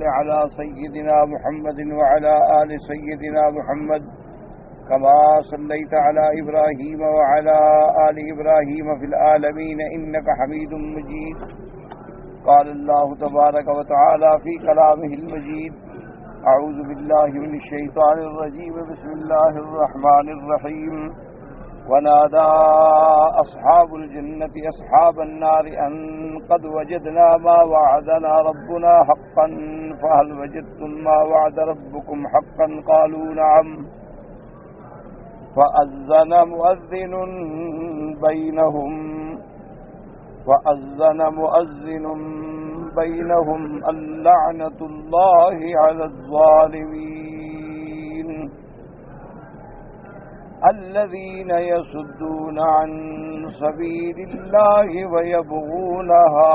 صل على سيدنا محمد وعلى آل سيدنا محمد كما صليت على إبراهيم وعلى آل إبراهيم في العالمين إنك حميد مجيد. قال الله تبارك وتعالى في كلامه المجيد: أعوذ بالله من الشيطان الرجيم. بسم الله الرحمن الرحيم. ونادى أصحاب الجنة أصحاب النار أن قد وجدنا ما وعدنا ربنا حقا فهل وجدتم ما وعد ربكم حقا قالوا نعم فأذن مؤذن بينهم اللعنة الله على الظالمين الذين يصدون عن سبيل الله ويبغونها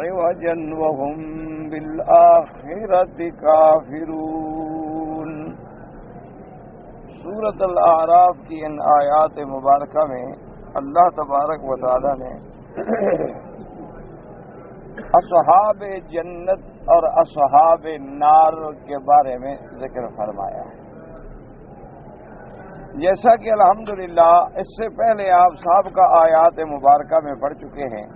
عوجا وهم بالآخرة كافرون. سورۃ الاعراف کی ان آیات مبارکہ میں اللہ تبارک و تعالی نے اصحاب جنت اور اصحاب نار کے بارے میں ذکر فرمایا ہے. جیسا کہ الحمدللہ اس سے پہلے آپ سابقہ آیات مبارکہ میں پڑھ چکے ہیں،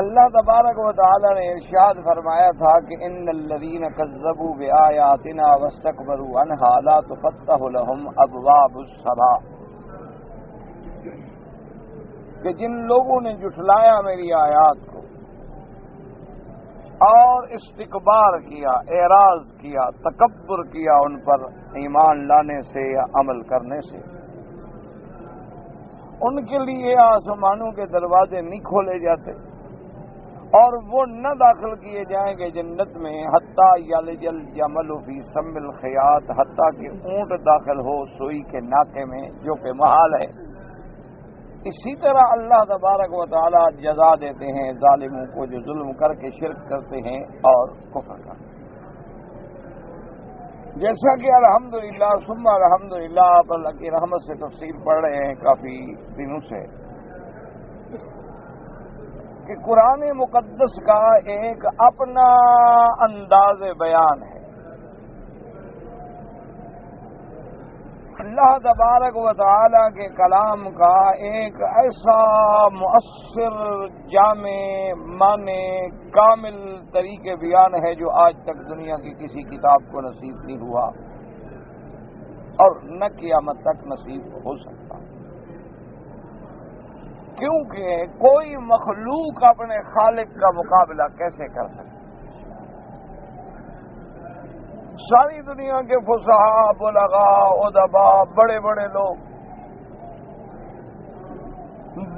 اللہ تبارک و تعالی نے ارشاد فرمایا تھا کہ ان الذین کذبوا بآیاتنا واستکبروا عنہا لا تفتح لهم ابواب السماء، کہ جن لوگوں نے جھٹلایا میری آیات کو اور استکبار کیا، اعراض کیا، تکبر کیا ان پر ایمان لانے سے یا عمل کرنے سے، ان کے لیے آسمانوں کے دروازے نہیں کھولے جاتے اور وہ نہ داخل کیے جائیں گے جنت میں حتیٰ یلج الجمل فی سم الخیاط، حتیٰ کہ اونٹ داخل ہو سوئی کے ناکے میں، جو کہ محال ہے. اسی طرح اللہ تبارک و تعالی جزا دیتے ہیں ظالموں کو جو ظلم کر کے شرک کرتے ہیں اور کفر کرتے ہیں. جیسا کہ الحمدللہ ثم الحمدللہ آپ اللہ کی رحمت سے تفسیر پڑھ رہے ہیں کافی دنوں سے، کہ قرآن مقدس کا ایک اپنا انداز بیان ہے. اللہ تبارک و تعالی کے کلام کا ایک ایسا مؤثر، جامع، معنی، کامل طریقے بیان ہے جو آج تک دنیا کی کسی کتاب کو نصیب نہیں ہوا اور نہ قیامت تک نصیب ہو سکتا، کیونکہ کوئی مخلوق اپنے خالق کا مقابلہ کیسے کر سکتا؟ ساری دنیا کے فصحاء، بلغاء، ادباء، بڑے بڑے لوگ،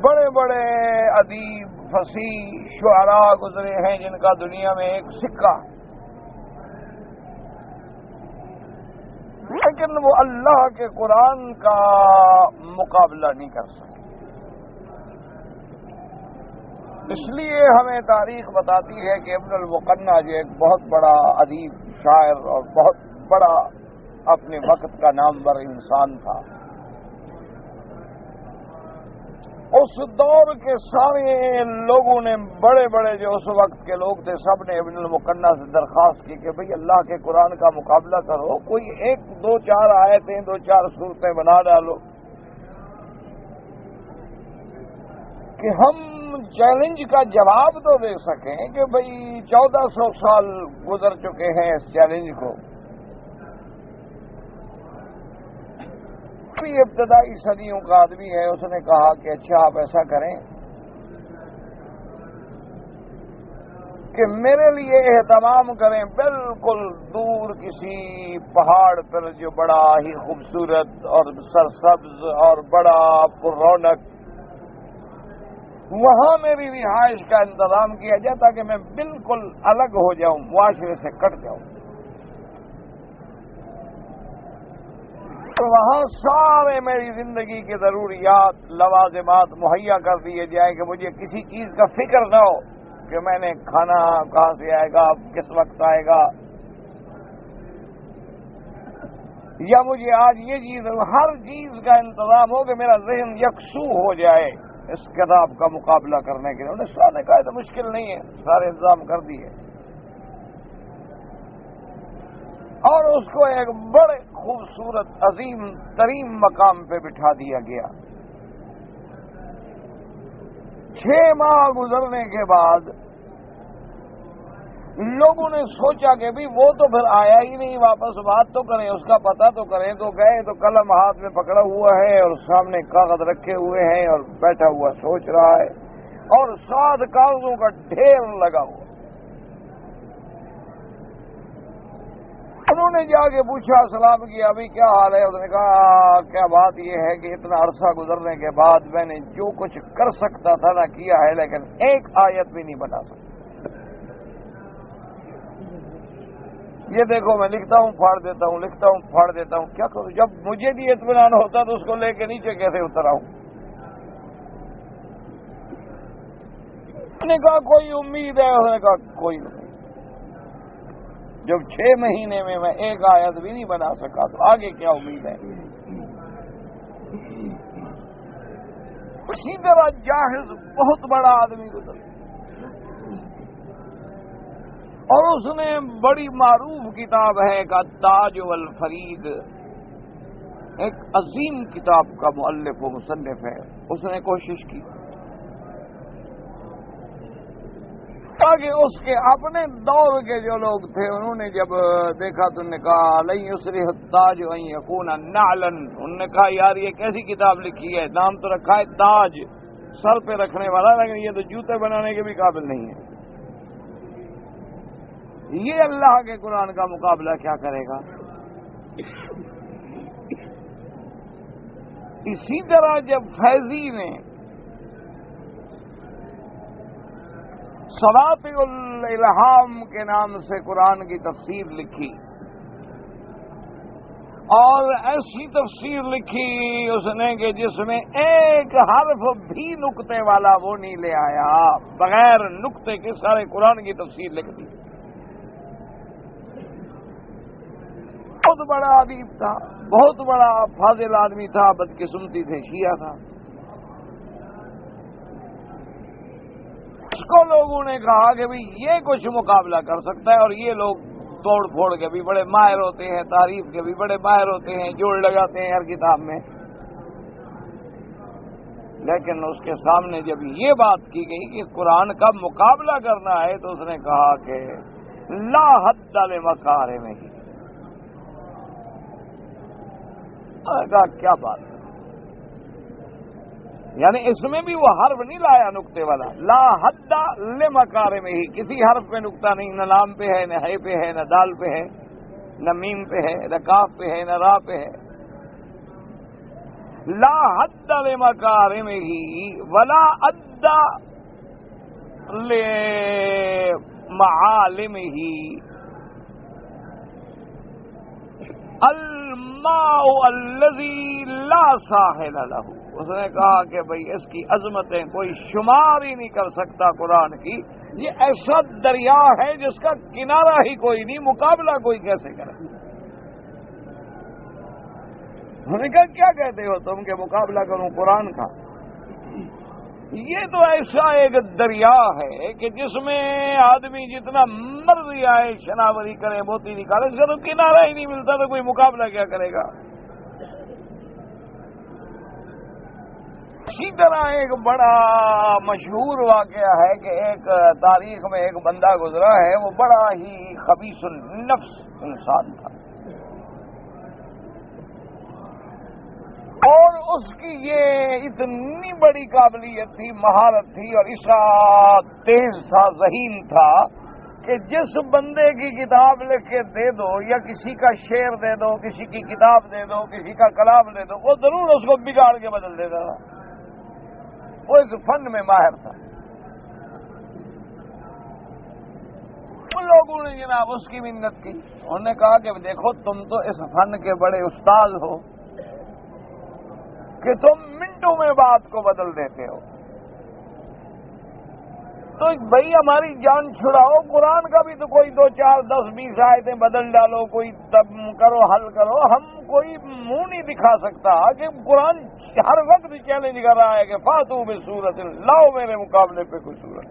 بڑے بڑے ادیب، فصیح، شعراء گزرے ہیں جن کا دنیا میں ایک سکہ، لیکن وہ اللہ کے قرآن کا مقابلہ نہیں کر سکتے. اس لیے ہمیں تاریخ بتاتی ہے کہ ابن المقنع جو ایک بہت بڑا ادیب، شاعر اور بہت بڑا اپنے وقت کا نامور انسان تھا، اس دور کے سارے لوگوں نے، بڑے بڑے جو اس وقت کے لوگ تھے، سب نے ابن المقنع سے درخواست کی کہ بھئی اللہ کے قرآن کا مقابلہ کرو، کوئی ایک دو چار آیتیں، دو چار صورتیں بنا ڈالو کہ ہم چیلنج کا جواب تو دے سکیں کہ بھئی 1400 سال گزر چکے ہیں اس چیلنج کو. ابتدائی صدیوں کا آدمی ہے، اس نے کہا کہ اچھا آپ ایسا کریں کہ میرے لیے اہتمام کریں بالکل دور کسی پہاڑ پر جو بڑا ہی خوبصورت اور سرسبز اور بڑا پر رونق، وہاں میری رہائش کا انتظام کیا جائے تاکہ میں بالکل الگ ہو جاؤں، معاشرے سے کٹ جاؤں. تو وہاں سارے میری زندگی کے ضروریات، لوازمات مہیا کر دیے جائیں کہ مجھے کسی چیز کا فکر نہ ہو کہ میں نے کھانا کہاں سے آئے گا، کس وقت آئے گا. یا مجھے آج یہ چیز، ہر چیز کا انتظام ہو کہ میرا ذہن یکسو ہو جائے اس کتاب کا مقابلہ کرنے کے لیے. انہوں نے شاہ نے کہا تو مشکل نہیں ہے، سارے انتظام کر دیے اور اس کو ایک بڑے خوبصورت عظیم ترین مقام پہ بٹھا دیا گیا. 6 ماہ گزرنے کے بعد لوگوں نے سوچا کہ بھی وہ تو پھر آیا ہی نہیں واپس، بات تو کریں، اس کا پتہ تو کریں. تو گئے تو قلم ہاتھ میں پکڑا ہوا ہے اور سامنے کاغذ رکھے ہوئے ہیں اور بیٹھا ہوا سوچ رہا ہے اور 7 کاغذوں کا ڈھیر لگا ہوا. انہوں نے جا کے پوچھا، سلام کیا، ابھی کیا حال ہے؟ اس نے کہا کیا بات یہ ہے کہ اتنا عرصہ گزرنے کے بعد میں نے جو کچھ کر سکتا تھا نہ کیا ہے، لیکن ایک آیت بھی نہیں بنا سکتا. یہ دیکھو میں لکھتا ہوں پھاڑ دیتا ہوں، لکھتا ہوں پھاڑ دیتا ہوں، کیا کروں؟ جب مجھے بھی اطمینان ہوتا تو اس کو لے کے نیچے کیسے اتر آؤں؟ نے کہا کوئی امید ہے؟ اس نے کہا کوئی نہیں. جب 6 مہینے میں ایک آیت بھی نہیں بنا سکا تو آگے کیا امید ہے؟ اسی طرح جاہز بہت بڑا آدمی گزر اور اس نے بڑی معروف کتاب ہے کا تاج والفرید، ایک عظیم کتاب کا مؤلف و مصنف ہے. اس نے کوشش کی تاکہ اس کے اپنے دور کے جو لوگ تھے انہوں نے جب دیکھا تو انہوں نے کہا لن یصلح التاج ان یکون نعلا. انہوں نے کہا یار یہ کیسی کتاب لکھی ہے، نام تو رکھا ہے تاج، سر پہ رکھنے والا، لیکن یہ تو جوتے بنانے کے بھی قابل نہیں ہے. یہ اللہ کے قرآن کا مقابلہ کیا کرے گا؟ اسی طرح جب فیضی نے سواطع الالہام کے نام سے قرآن کی تفسیر لکھی اور ایسی تفسیر لکھی اس نے کہ جس میں ایک حرف بھی نقطے والا وہ نہیں لے آیا، بغیر نقطے کے سارے قرآن کی تفسیر لکھ دی. بہت بڑا ادیب تھا، بہت بڑا فاضل آدمی تھا، بدقسمتی سے شیعہ تھا. اس کو لوگوں نے کہا کہ بھئی یہ کچھ مقابلہ کر سکتا ہے، اور یہ لوگ توڑ پھوڑ کے بھی بڑے ماہر ہوتے ہیں، تعریف کے بھی بڑے ماہر ہوتے ہیں، جوڑ لگاتے ہیں ہر کتاب میں. لیکن اس کے سامنے جب یہ بات کی گئی کہ قرآن کا مقابلہ کرنا ہے تو اس نے کہا کہ لا حد لمکارمہ. کہا کیا بات ہے، یعنی اس میں بھی وہ حرف نہیں لایا نقطے والا. لا حد لمکارمہ، کسی حرف پہ نقطہ نہیں، نہ لام پہ ہے، نہ ہے پہ ہے، نہ دال پہ ہے، نہ میم پہ ہے، نہ کاف پہ ہے، نہ را پہ ہے. لا حد لمکارمہ ولا اد لمعالمہ. الماء الذی لا ساحل لہ. اس نے کہا کہ بھئی اس کی عظمتیں کوئی شمار ہی نہیں کر سکتا قرآن کی. یہ ایسا دریا ہے جس کا کنارہ ہی کوئی نہیں، مقابلہ کوئی کیسے کرے؟ انہوں نے کہا کیا کہتے ہو تم کہ مقابلہ کروں قرآن کا؟ یہ تو ایسا ایک دریا ہے کہ جس میں آدمی جتنا مرضی آئے شناوری کرے، موتی نکالے، اس کا تو کنارہ ہی نہیں ملتا، تو کوئی مقابلہ کیا کرے گا؟ اسی طرح ایک بڑا مشہور واقعہ ہے کہ ایک تاریخ میں ایک بندہ گزرا ہے، وہ بڑا ہی خبیث النفس انسان تھا، اور اس کی یہ اتنی بڑی قابلیت تھی، مہارت تھی، اور ایسا تیز تھا، ذہین تھا کہ جس بندے کی کتاب لکھ کے دے دو یا کسی کا شعر دے دو، کسی کی کتاب دے دو، کسی کا کلام دے دو، وہ ضرور اس کو بگاڑ کے بدل دیتا تھا. وہ اس فن میں ماہر تھا. ان لوگوں نے جناب اس کی منت کی. انہوں نے کہا کہ دیکھو تم تو اس فن کے بڑے استاد ہو کہ تم منٹوں میں بات کو بدل دیتے ہو. تو بھائی ہماری جان چھڑاؤ، قرآن کا بھی تو کوئی 2 4 10 20 آیتیں بدل ڈالو، کوئی تب کرو حل کرو. ہم کوئی منہ نہیں دکھا سکتا کہ قرآن ہر وقت چیلنج کر رہا ہے کہ فاتو بسورۃ، لاؤ میرے مقابلے پہ کوئی صورت.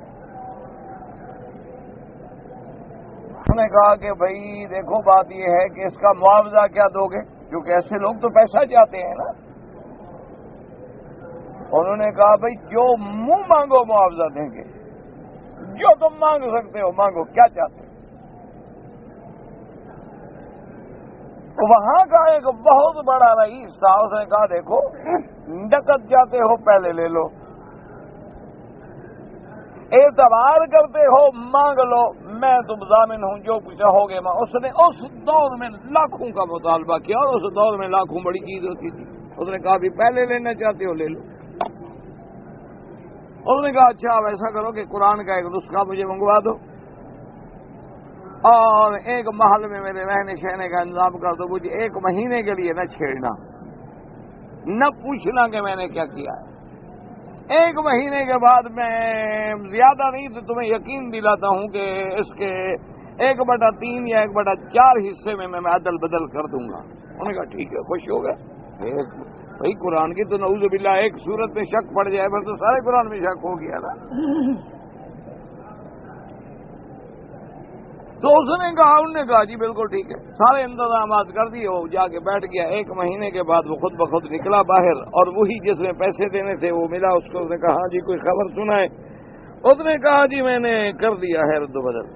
انہوں نے کہا کہ بھائی دیکھو بات یہ ہے کہ اس کا معاوضہ کیا دو گے، کیونکہ ایسے لوگ تو پیسہ چاہتے ہیں نا. انہوں نے کہا بھائی جو منہ مانگو معاوضہ دیں گے، جو تم مانگ سکتے ہو مانگو، کیا چاہتے ہو. وہاں کا ایک بہت بڑا رئیس تھا، اس نے کہا دیکھو ڈکت جاتے ہو پہلے لے لو، اعتبار کرتے ہو مانگ لو، میں تم ضامن ہوں، جو کچھ ہو گے. اس نے اس دور میں لاکھوں کا مطالبہ کیا، اور اس دور میں لاکھوں بڑی چیز ہوتی تھی. اس نے کہا بھی پہلے لینا چاہتے ہو لے لو. اس نے کہا اچھا اب ایسا کرو کہ قرآن کا ایک نسخہ مجھے منگوا دو، اور ایک محل میں میرے رہنے شہنے کا انتظام کر دو. مجھے 1 مہینے کے لیے نہ چھیڑنا، نہ پوچھنا کہ میں نے کیا کیا ہے. 1 مہینے کے بعد میں زیادہ نہیں تو تمہیں یقین دلاتا ہوں کہ اس کے 1/3 یا 1/4 حصے میں عدل بدل کر دوں گا. انہوں نے کہا ٹھیک ہے، خوش ہو گئے. بھائی قرآن کی تو نعوذ باللہ ایک صورت میں شک پڑ جائے بس تو سارے قرآن میں شک ہو گیا نا. تو اس نے کہا، انہوں نے کہا جی بالکل ٹھیک ہے، سارے انتظامات کر دیے. وہ جا کے بیٹھ گیا. 1 مہینے کے بعد وہ خود بخود نکلا باہر، اور وہی جس میں پیسے دینے تھے وہ ملا اس کو. اس نے کہا ہاں جی کوئی خبر سنائے. اس نے کہا جی میں نے کر دیا ہے رد و بدل،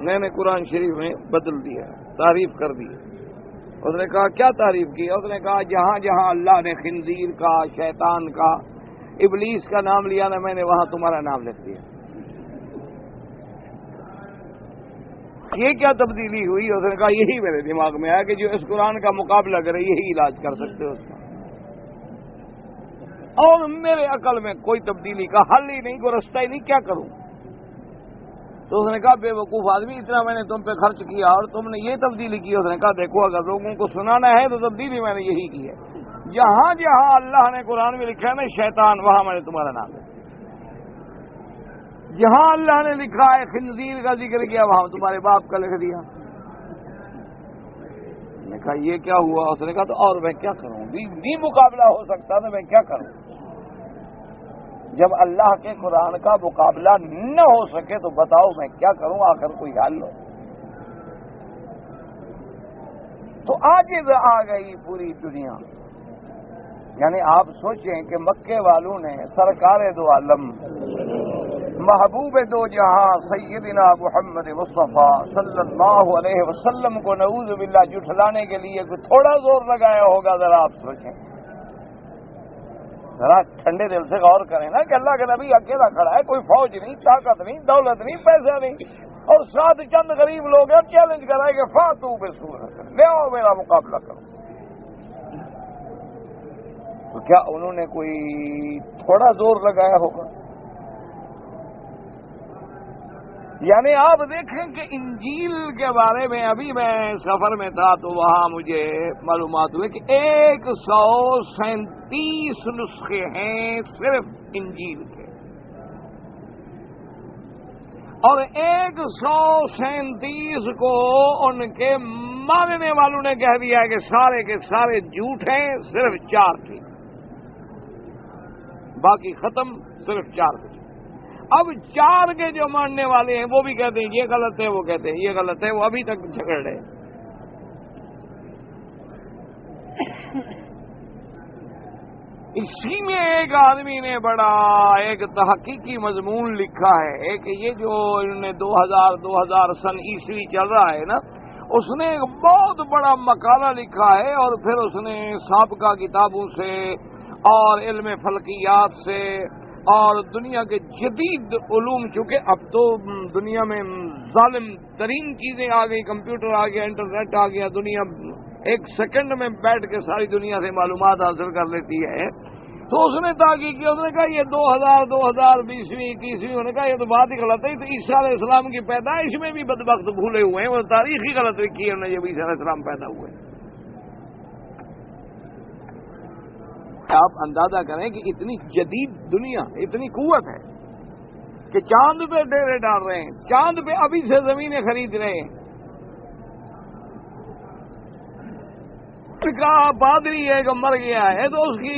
میں نے قرآن شریف میں بدل دیا، تعریف کر دی. اس نے کہا کیا تعریف کی؟ اس نے کہا جہاں جہاں اللہ نے خنزیر کا، شیطان کا، ابلیس کا نام لیا نا، میں نے وہاں تمہارا نام لکھ دیا. یہ کیا تبدیلی ہوئی؟ اس نے کہا یہی میرے دماغ میں آیا کہ جو اس قرآن کا مقابلہ کرے یہی علاج کر سکتے ہو اس کا، اور میرے عقل میں کوئی تبدیلی کا حل ہی نہیں، کوئی رستہ ہی نہیں، کیا کروں. تو اس نے کہا بے وقوف آدمی، اتنا میں نے تم پہ خرچ کیا اور تم نے یہ تبدیلی کی. اس نے کہا دیکھو اگر لوگوں کو سنانا ہے تو تبدیلی میں نے یہی کی ہے. جہاں جہاں اللہ نے قرآن میں لکھا ہے نا شیطان، وہاں میں نے تمہارا نام لکھا. جہاں اللہ نے لکھا ہے خنزیر کا ذکر کیا، وہاں تمہارے باپ کا لکھ دیا. میں نے کہا یہ کیا ہوا؟ اس نے کہا تو اور میں کیا کروں، بھی مقابلہ ہو سکتا تو میں کیا کروں. جب اللہ کے قرآن کا مقابلہ نہ ہو سکے تو بتاؤ میں کیا کروں، آخر کوئی حل ہو. تو آج آ گئی پوری دنیا. یعنی آپ سوچیں کہ مکے والوں نے سرکار دو عالم، محبوب دو جہاں سیدنا محمد مصطفیٰ صلی اللہ علیہ وسلم کو نعوذ باللہ جھٹلانے کے لیے کوئی تھوڑا زور لگایا ہوگا. ذرا آپ سوچیں، ذرا ٹھنڈے دل سے غور کریں نا کہ اللہ کے نبی اکیلا کھڑا ہے، کوئی فوج نہیں، طاقت نہیں، دولت نہیں، پیسہ نہیں، اور ساتھ چند غریب لوگ ہیں. چیلنج کرائے کہ فاتو بسورۃ، لے آؤ میرا مقابلہ کرو. تو کیا انہوں نے کوئی تھوڑا زور لگایا ہوگا؟ یعنی آپ دیکھیں کہ انجیل کے بارے میں ابھی میں سفر میں تھا تو وہاں مجھے معلومات ہوئی کہ 137 نسخے ہیں صرف انجیل کے، اور 137 کو ان کے ماننے والوں نے کہہ دیا کہ سارے کے سارے جھوٹ ہیں، صرف 4 تھے، باقی ختم، صرف 4 تھے. اب 4 کے جو ماننے والے ہیں وہ بھی کہتے ہیں یہ غلط ہے، وہ کہتے ہیں یہ غلط ہے، وہ ابھی تک جھگڑ رہے. اسی میں ایک آدمی نے بڑا ایک تحقیقی مضمون لکھا ہے کہ یہ جو انہوں نے 2000 سن عیسوی چل رہا ہے نا، اس نے ایک بہت بڑا مقالہ لکھا ہے، اور پھر اس نے سابقہ کتابوں سے اور علم فلکیات سے اور دنیا کے جدید علوم، چونکہ اب تو دنیا میں ظالم ترین چیزیں آ گئی، کمپیوٹر آ گیا، انٹرنیٹ آ گیا، دنیا 1 سیکنڈ میں بیٹھ کے ساری دنیا سے معلومات حاصل کر لیتی ہے. تو اس نے تحقیق کی، اس نے کہا یہ 2020 21 انہوں نے کہا یہ تو بات ہی غلط ہے. تو عیسیٰ علیہ السلام کی پیدائش میں بھی بدبخت بھولے ہوئے ہیں، وہ تاریخ ہی غلط لکھی ہے انہوں نے جب عیسیٰ علیہ السلام پیدا ہوئے. آپ اندازہ کریں کہ اتنی جدید دنیا، اتنی قوت ہے کہ چاند پہ ڈیرے ڈال رہے ہیں، چاند پہ ابھی سے زمینیں خرید رہے ہیں۔ کا پادری ہے کہ مر گیا ہے تو اس کی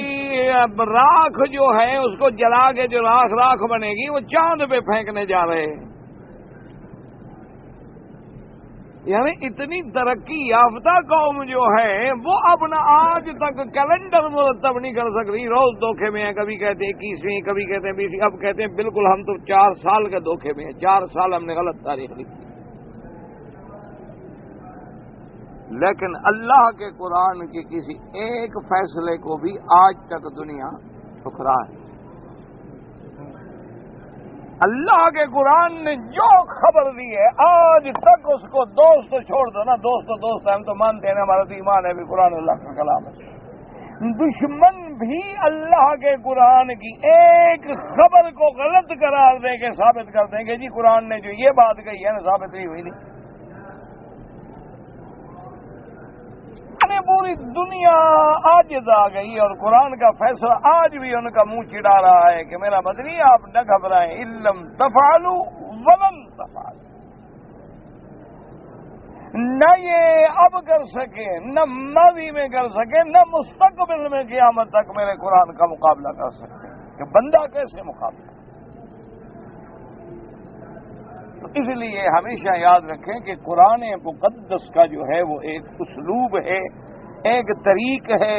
راکھ جو ہے اس کو جلا کے جو راکھ بنے گی وہ چاند پہ پھینکنے جا رہے ہیں۔ یعنی اتنی ترقی یافتہ قوم جو ہے وہ اپنا آج تک کیلنڈر مرتب نہیں کر سکتی، روز دھوکے میں ہیں، کبھی کہتے ہیں 21ویں، کبھی کہتے ہیں 20، اب کہتے ہیں بالکل ہم تو 4 سال کے دھوکے میں ہیں، 4 سال ہم نے غلط تاریخ لکھی۔ لیکن اللہ کے قرآن کے کسی ایک فیصلے کو بھی آج تک دنیا ٹھکرا ہے۔ اللہ کے قرآن نے جو خبر دی ہے آج تک اس کو دوست چھوڑ دو نا، دوست ہم تو مانتے ہیں، ہمارا تو ایمان ہے بھی قرآن اللہ کا کلام ہے، دشمن بھی اللہ کے قرآن کی ایک خبر کو غلط قرار دے کے ثابت کر دیں گے جی قرآن نے جو یہ بات کہی ہے نا ثابت نہیں ہوئی نہیں۔ پوری دنیا عاجز آ گئی اور قرآن کا فیصلہ آج بھی ان کا منہ چڑا رہا ہے کہ میرا مدنی آپ نہ گھبرائیں، علم تفعلوا ولن تفعلوا، نہ یہ اب کر سکے، نہ ماضی میں کر سکے، نہ مستقبل میں قیامت تک میرے قرآن کا مقابلہ کر سکتے کہ بندہ کیسے مقابلہ۔ اس لیے ہمیشہ یاد رکھیں کہ قرآن مقدس کا جو ہے وہ ایک اسلوب ہے، ایک طریق ہے،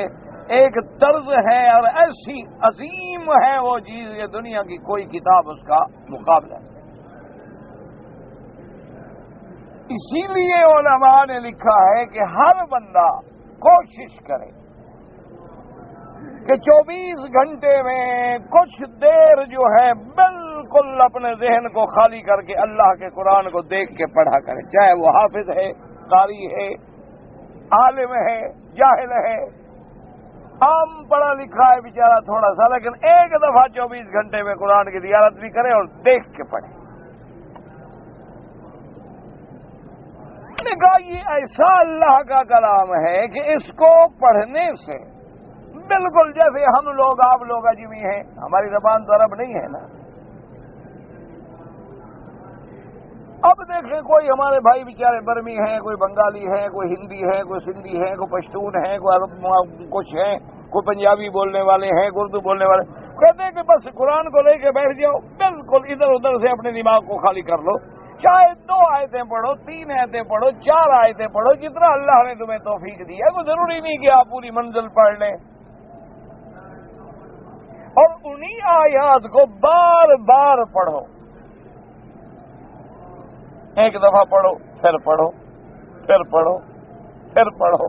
ایک طرز ہے، اور ایسی عظیم ہے وہ چیز کہ دنیا کی کوئی کتاب اس کا مقابلہ نہیں۔ اسی لیے علماء نے لکھا ہے کہ ہر بندہ کوشش کرے کہ 24 گھنٹے میں کچھ دیر جو ہے بالکل اپنے ذہن کو خالی کر کے اللہ کے قرآن کو دیکھ کے پڑھا کرے، چاہے وہ حافظ ہے، قاری ہے، عالم ہے، جاہل ہے، عام پڑھا لکھا ہے بیچارہ تھوڑا سا، لیکن ایک دفعہ 24 گھنٹے میں قرآن کی زیارت بھی کرے اور دیکھ کے پڑھے۔ میں نے کہا یہ ایسا اللہ کا کلام ہے کہ اس کو پڑھنے سے بالکل جیسے ہم لوگ آپ لوگ اجمی ہیں، ہماری زبان تو عرب نہیں ہے نا، اب دیکھیں کوئی ہمارے بھائی بیچارے برمی ہیں، کوئی بنگالی ہیں، کوئی ہندی ہے، کوئی سندھی ہے، کوئی پشتون ہے، کوئی عرب کچھ ہیں، کوئی پنجابی بولنے والے ہیں، اردو بولنے والے، کہتے ہیں کہ بس قرآن کو لے کے بیٹھ جاؤ، بالکل ادھر ادھر سے اپنے دماغ کو خالی کر لو، چاہے 2 آیتیں پڑھو، 3 آیتیں پڑھو، 4 آیتیں پڑھو، جتنا اللہ نے تمہیں توفیق دی ہے، وہ ضروری نہیں کہ آپ پوری منزل پڑھ لیں، اور انہی آیات کو بار بار پڑھو، ایک دفعہ پڑھو، پھر پڑھو، پھر پڑھو، پھر پڑھو۔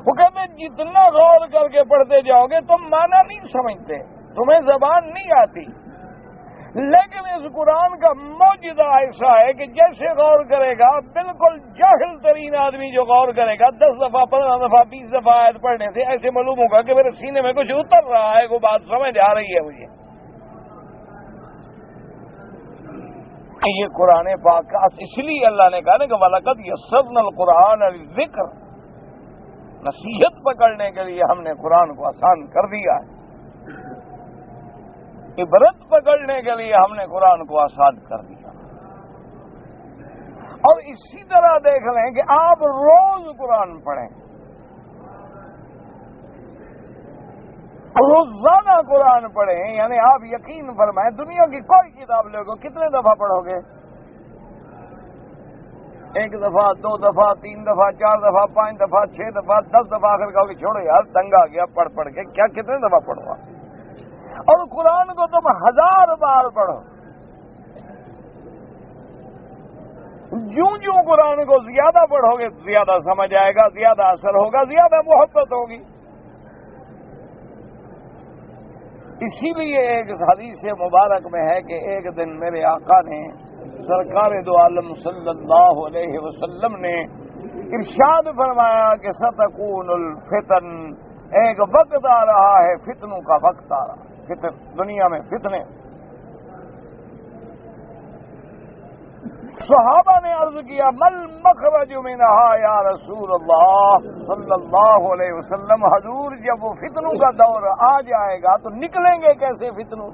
وہ کہتے ہیں جتنا غور کر کے پڑھتے جاؤ گے تم معنی نہیں سمجھتے، تمہیں زبان نہیں آتی، لیکن اس قرآن کا معجزہ ایسا ہے کہ جیسے غور کرے گا بالکل جاہل ترین آدمی جو غور کرے گا 10 دفعہ 15 دفعہ 20 دفعہ آیت پڑھنے سے ایسے معلوم ہوگا کہ میرے سینے میں کچھ اتر رہا ہے، وہ بات سمجھ آ رہی ہے مجھے۔ یہ قرآن پاک کا اس لیے اللہ نے کہا نا کہ وَلَقَدْ يَسَّرْنَا الْقُرْآنَ لِلذِّكْرِ، نصیحت پکڑنے کے لیے ہم نے قرآن کو آسان کر دیا ہے، عبرت پکڑنے کے لیے ہم نے قرآن کو آسان کر دیا۔ اور اسی طرح دیکھ لیں کہ آپ روز قرآن پڑھیں، روزانہ قرآن پڑھیں، یعنی آپ یقین فرمائیں دنیا کی کوئی کتاب لے گو کتنے دفعہ پڑھو گے؟ 1 دفعہ، 2 دفعہ، 3 دفعہ، 4 دفعہ، 5 دفعہ، 6 دفعہ، 10 دفعہ، آخر کہو کہ چھوڑو یار تنگ آ گیا پڑھ پڑھ کے، کیا کتنے دفعہ پڑھو؟ اور قرآن کو تم 1000 بار پڑھو، جوں قرآن کو زیادہ پڑھو گے زیادہ سمجھ آئے گا، زیادہ اثر ہوگا، زیادہ محبت ہوگی۔ اسی لیے ایک حدیث مبارک میں ہے کہ ایک دن میرے آقا نے سرکار دو عالم صلی اللہ علیہ وسلم نے ارشاد فرمایا کہ ستکون الفتن، ایک وقت آ رہا ہے، فتنوں کا وقت آ رہا ہے، فتن دنیا میں فتنے، صحابہ نے عرض کیا مل مخرج منہا یا رسول اللہ صلی اللہ علیہ وسلم، حضور جب وہ فتنوں کا دور آ جائے گا تو نکلیں گے کیسے فتنوں؟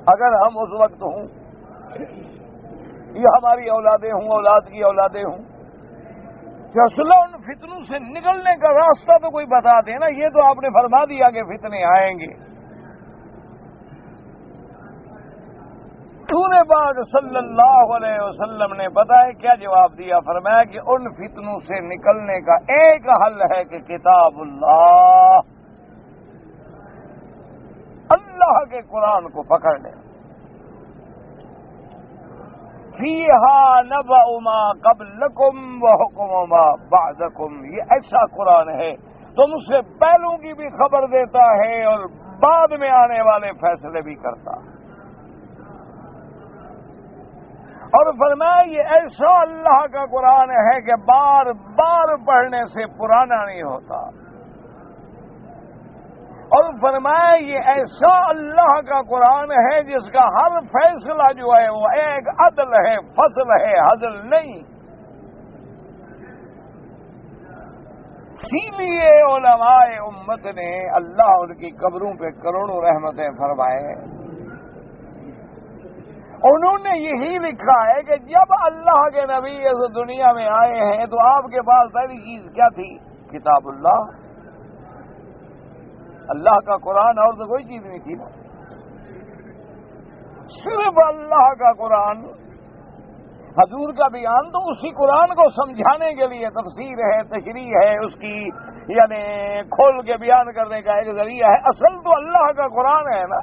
اگر ہم اس وقت ہوں یا ہماری اولادیں ہوں، اولاد کی اولادیں ہوں، چلو ان فتنوں سے نکلنے کا راستہ تو کوئی بتا دے نا، یہ تو آپ نے فرما دیا کہ فتنے آئیں گے۔ رسول پاک صلی اللہ علیہ وسلم نے بتایا کیا جواب دیا، فرمایا کہ ان فتنوں سے نکلنے کا ایک حل ہے کہ کتاب اللہ، اللہ کے قرآن کو پکڑ لیں۔ فیہا نبأ ما قبلکم وحکم ما بعدکم، یہ ایسا قرآن ہے تم سے پہلوں کی بھی خبر دیتا ہے اور بعد میں آنے والے فیصلے بھی کرتا ہے۔ اور فرمایا یہ ایسا اللہ کا قرآن ہے کہ بار بار پڑھنے سے پرانا نہیں ہوتا، اور فرمایا یہ ایسا اللہ کا قرآن ہے جس کا ہر فیصلہ جو ہے وہ ایک عدل ہے، فضل ہے، ہزل نہیں۔ اسی لیے علماء امت نے اللہ ان کی قبروں پہ کروڑوں رحمتیں فرمائے، انہوں نے یہی لکھا ہے کہ جب اللہ کے نبی اس دنیا میں آئے ہیں تو آپ کے پاس پہلی چیز کیا تھی؟ کتاب اللہ، اللہ کا قرآن، اور تو کوئی چیز نہیں تھی نا، صرف اللہ کا قرآن۔ حضور کا بیان تو اسی قرآن کو سمجھانے کے لیے تفسیر ہے، تشریح ہے، اس کی یعنی کھول کے بیان کرنے کا ایک ذریعہ ہے، اصل تو اللہ کا قرآن ہے نا۔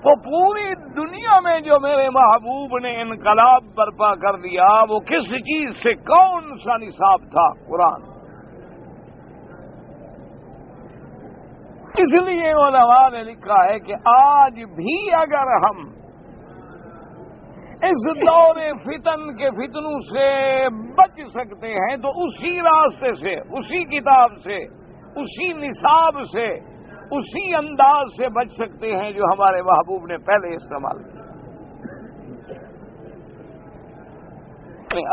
تو پوری دنیا میں جو میرے محبوب نے انقلاب برپا کر دیا وہ کس چیز سے، کون سا نصاب تھا؟ قرآن۔ اس لیے علماء نے لکھا ہے کہ آج بھی اگر ہم اس دور فتن کے فتنوں سے بچ سکتے ہیں تو اسی راستے سے، اسی کتاب سے، اسی نصاب سے، اسی انداز سے بچ سکتے ہیں جو ہمارے محبوب نے پہلے استعمال کیا،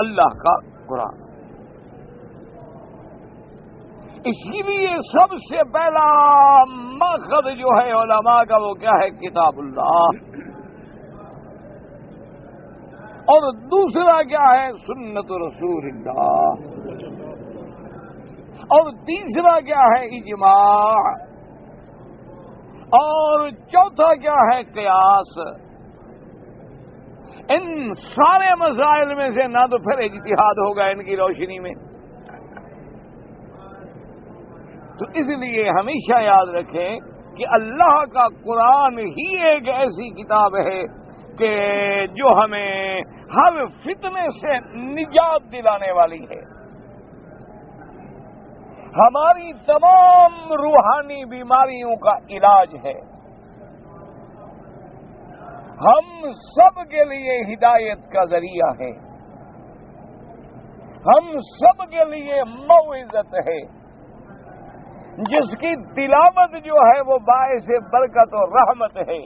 اللہ کا قرآن۔ اسی لیے سب سے پہلا ماخذ جو ہے علماء کا وہ کیا ہے؟ کتاب اللہ، اور دوسرا کیا ہے؟ سنت رسول اللہ، اور تیسرا کیا ہے؟ اجماع، اور چوتھا کیا ہے؟ قیاس۔ ان سارے مسائل میں سے نہ تو پھر اجتہاد ہوگا ان کی روشنی میں۔ تو اس لیے ہمیشہ یاد رکھیں کہ اللہ کا قرآن ہی ایک ایسی کتاب ہے کہ جو ہمیں ہر فتنے سے نجات دلانے والی ہے، ہماری تمام روحانی بیماریوں کا علاج ہے، ہم سب کے لیے ہدایت کا ذریعہ ہے، ہم سب کے لیے موعظت ہے، جس کی تلاوت جو ہے وہ باعث برکت و رحمت ہے،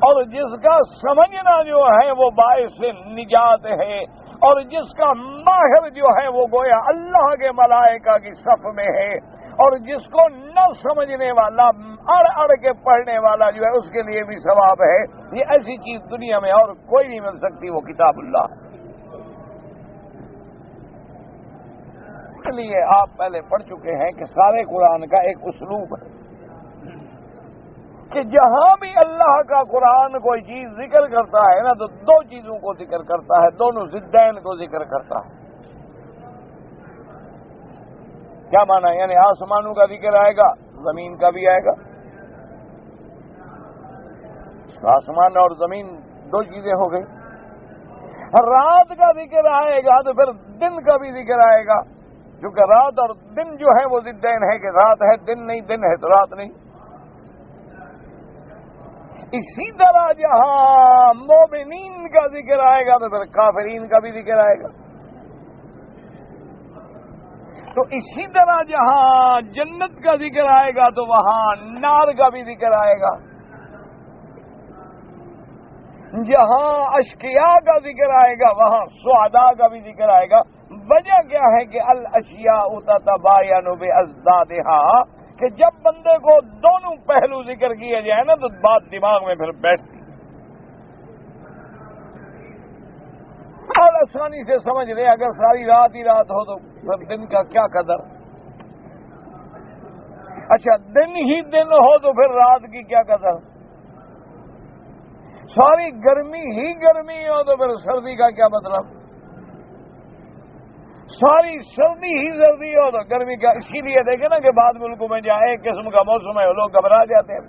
اور جس کا سمجھنا جو ہے وہ باعث نجات ہے، اور جس کا ماہر جو ہے وہ گویا اللہ کے ملائکہ کی صف میں ہے، اور جس کو نہ سمجھنے والا اڑ اڑ کے پڑھنے والا جو ہے اس کے لیے بھی ثواب ہے۔ یہ ایسی چیز دنیا میں اور کوئی نہیں مل سکتی، وہ کتاب اللہ ہے۔ اس لیے آپ پہلے پڑھ چکے ہیں کہ سارے قرآن کا ایک اسلوب ہے کہ جہاں بھی اللہ کا قرآن کوئی چیز ذکر کرتا ہے نا تو دو چیزوں کو ذکر کرتا ہے، دونوں ضدین کو ذکر کرتا ہے۔ کیا معنی؟ یعنی آسمانوں کا ذکر آئے گا، زمین کا بھی آئے گا۔ آسمان اور زمین دو چیزیں ہو گئی۔ رات کا ذکر آئے گا تو پھر دن کا بھی ذکر آئے گا، کیونکہ رات اور دن جو ہے وہ ضدین ہے کہ رات ہے دن نہیں، دن ہے تو رات نہیں۔ اسی طرح جہاں مومنین کا ذکر آئے گا تو پھر کافرین کا بھی ذکر آئے گا۔ تو اسی طرح جہاں جنت کا ذکر آئے گا تو وہاں نار کا بھی ذکر آئے گا۔ جہاں اشقیاء کا ذکر آئے گا وہاں سعداء کا بھی ذکر آئے گا. وجہ کیا ہے کہ الاشیاء تتباین بازدادھا، کہ جب بندے کو دونوں پہلو ذکر کیے جائے نا تو بات دماغ میں پھر بیٹھتی اور آسانی سے سمجھ لیں. اگر ساری رات ہی رات ہو تو پھر دن کا کیا قدر. اچھا دن ہی دن ہو تو پھر رات کی کیا قدر. ساری گرمی ہی گرمی ہو تو پھر سردی کا کیا مطلب. ساری سردی ہی سردی ہو تو گرمی کا. اسی لیے دیکھیں نا کہ بعض ملکوں میں جہاں ایک قسم کا موسم ہے لوگ گھبرا جاتے ہیں،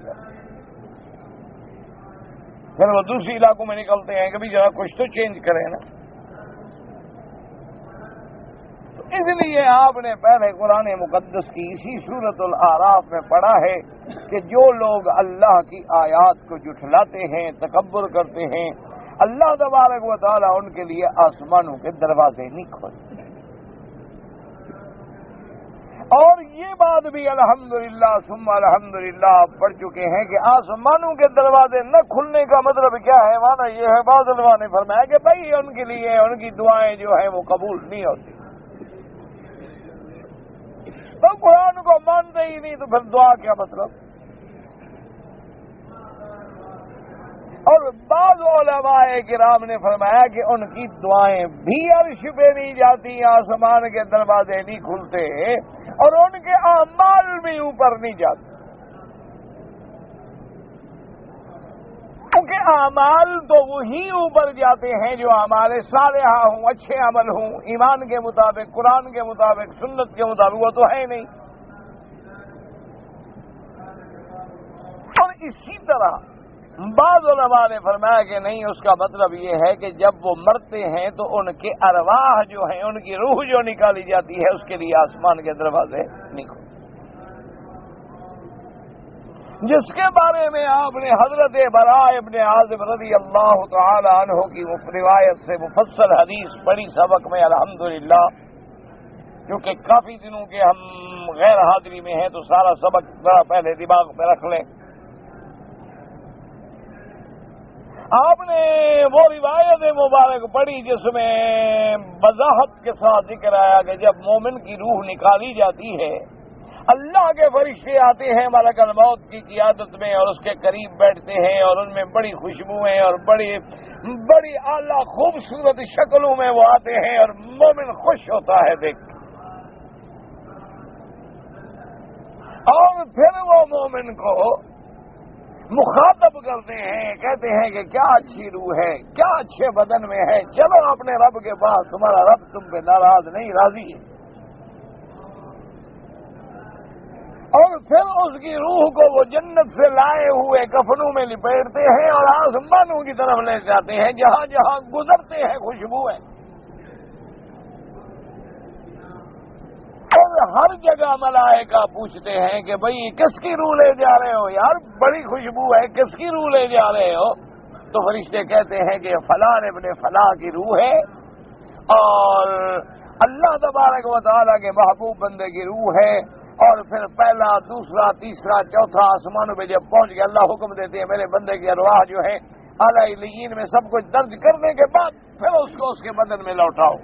پھر وہ دوسری علاقوں میں نکلتے ہیں کہ بھی ذرا کچھ تو چینج کریں نا. اس لیے آپ نے پہلے قرآن مقدس کی اسی سورۃ الاعراف میں پڑھا ہے کہ جو لوگ اللہ کی آیات کو جھٹلاتے ہیں، تکبر کرتے ہیں، اللہ تبارک و تعالیٰ ان کے لیے آسمانوں کے دروازے نہیں کھولتے. اور یہ بات بھی الحمدللہ ثم الحمدللہ پڑھ چکے ہیں کہ آسمانوں کے دروازے نہ کھلنے کا مطلب کیا ہے. مانا یہ ہے بعض علماء نے فرمایا کہ بھائی ان کے لیے ان کی دعائیں جو ہیں وہ قبول نہیں ہوتی. تو قرآن کو مانتے ہی نہیں تو پھر دعا کیا مطلب. اور بعض علماء کرام نے فرمایا کہ ان کی دعائیں بھی عرش پہ نہیں جاتی، آسمان کے دروازے نہیں کھلتے، اور ان کے اعمال بھی اوپر نہیں جاتے. کیونکہ اعمال تو وہی اوپر جاتے ہیں جو اعمال صالحہ ہوں، اچھے عمل ہوں، ایمان کے مطابق، قرآن کے مطابق، سنت کے مطابق. وہ تو ہے نہیں. اور اسی طرح بعض علماء نے فرمایا کہ نہیں، اس کا مطلب یہ ہے کہ جب وہ مرتے ہیں تو ان کے ارواح جو ہیں، ان کی روح جو نکالی جاتی ہے، اس کے لیے آسمان کے دروازے نہیں کھلتے. جس کے بارے میں آپ نے حضرت براء ابن عازب رضی اللہ تعالی عنہ کی روایت سے مفصل حدیث پڑھی سبق میں الحمدللہ. کیونکہ کافی دنوں کے ہم غیر حاضری میں ہیں تو سارا سبق ذرا پہلے دماغ میں رکھ لیں. آپ نے وہ روایت مبارک پڑھی جس میں وضاحت کے ساتھ ذکر آیا کہ جب مومن کی روح نکالی جاتی ہے، اللہ کے فرشتے آتے ہیں ملک الموت کی قیادت میں اور اس کے قریب بیٹھتے ہیں، اور ان میں بڑی خوشبوئیں اور بڑی اعلیٰ خوبصورت شکلوں میں وہ آتے ہیں، اور مومن خوش ہوتا ہے دیکھ. اور پھر وہ مومن کو مخاطب کرتے ہیں، کہتے ہیں کہ کیا اچھی روح ہے، کیا اچھے بدن میں ہے، چلو اپنے رب کے پاس، تمہارا رب تم پہ ناراض نہیں، راضی ہے. اور پھر اس کی روح کو وہ جنت سے لائے ہوئے کفنوں میں لپیٹتے ہیں اور آسمانوں کی طرف لے جاتے ہیں، جہاں جہاں گزرتے ہیں خوشبوئیں. اور ہر جگہ ملائکہ پوچھتے ہیں کہ بھئی کس کی روح لے جا رہے ہو یار، بڑی خوشبو ہے، کس کی روح لے جا رہے ہو؟ تو فرشتے کہتے ہیں کہ فلاں ابن فلاں کی روح ہے، اور اللہ تبارک و تعالیٰ کے محبوب بندے کی روح ہے. اور پھر پہلا، دوسرا، تیسرا، چوتھا آسمانوں پہ جب پہنچ گئے، اللہ حکم دیتے ہیں میرے بندے کی ارواح جو ہے اعلیٰ علیین میں سب کچھ درج کرنے کے بعد پھر اس کو اس کے بدن میں لوٹاؤ.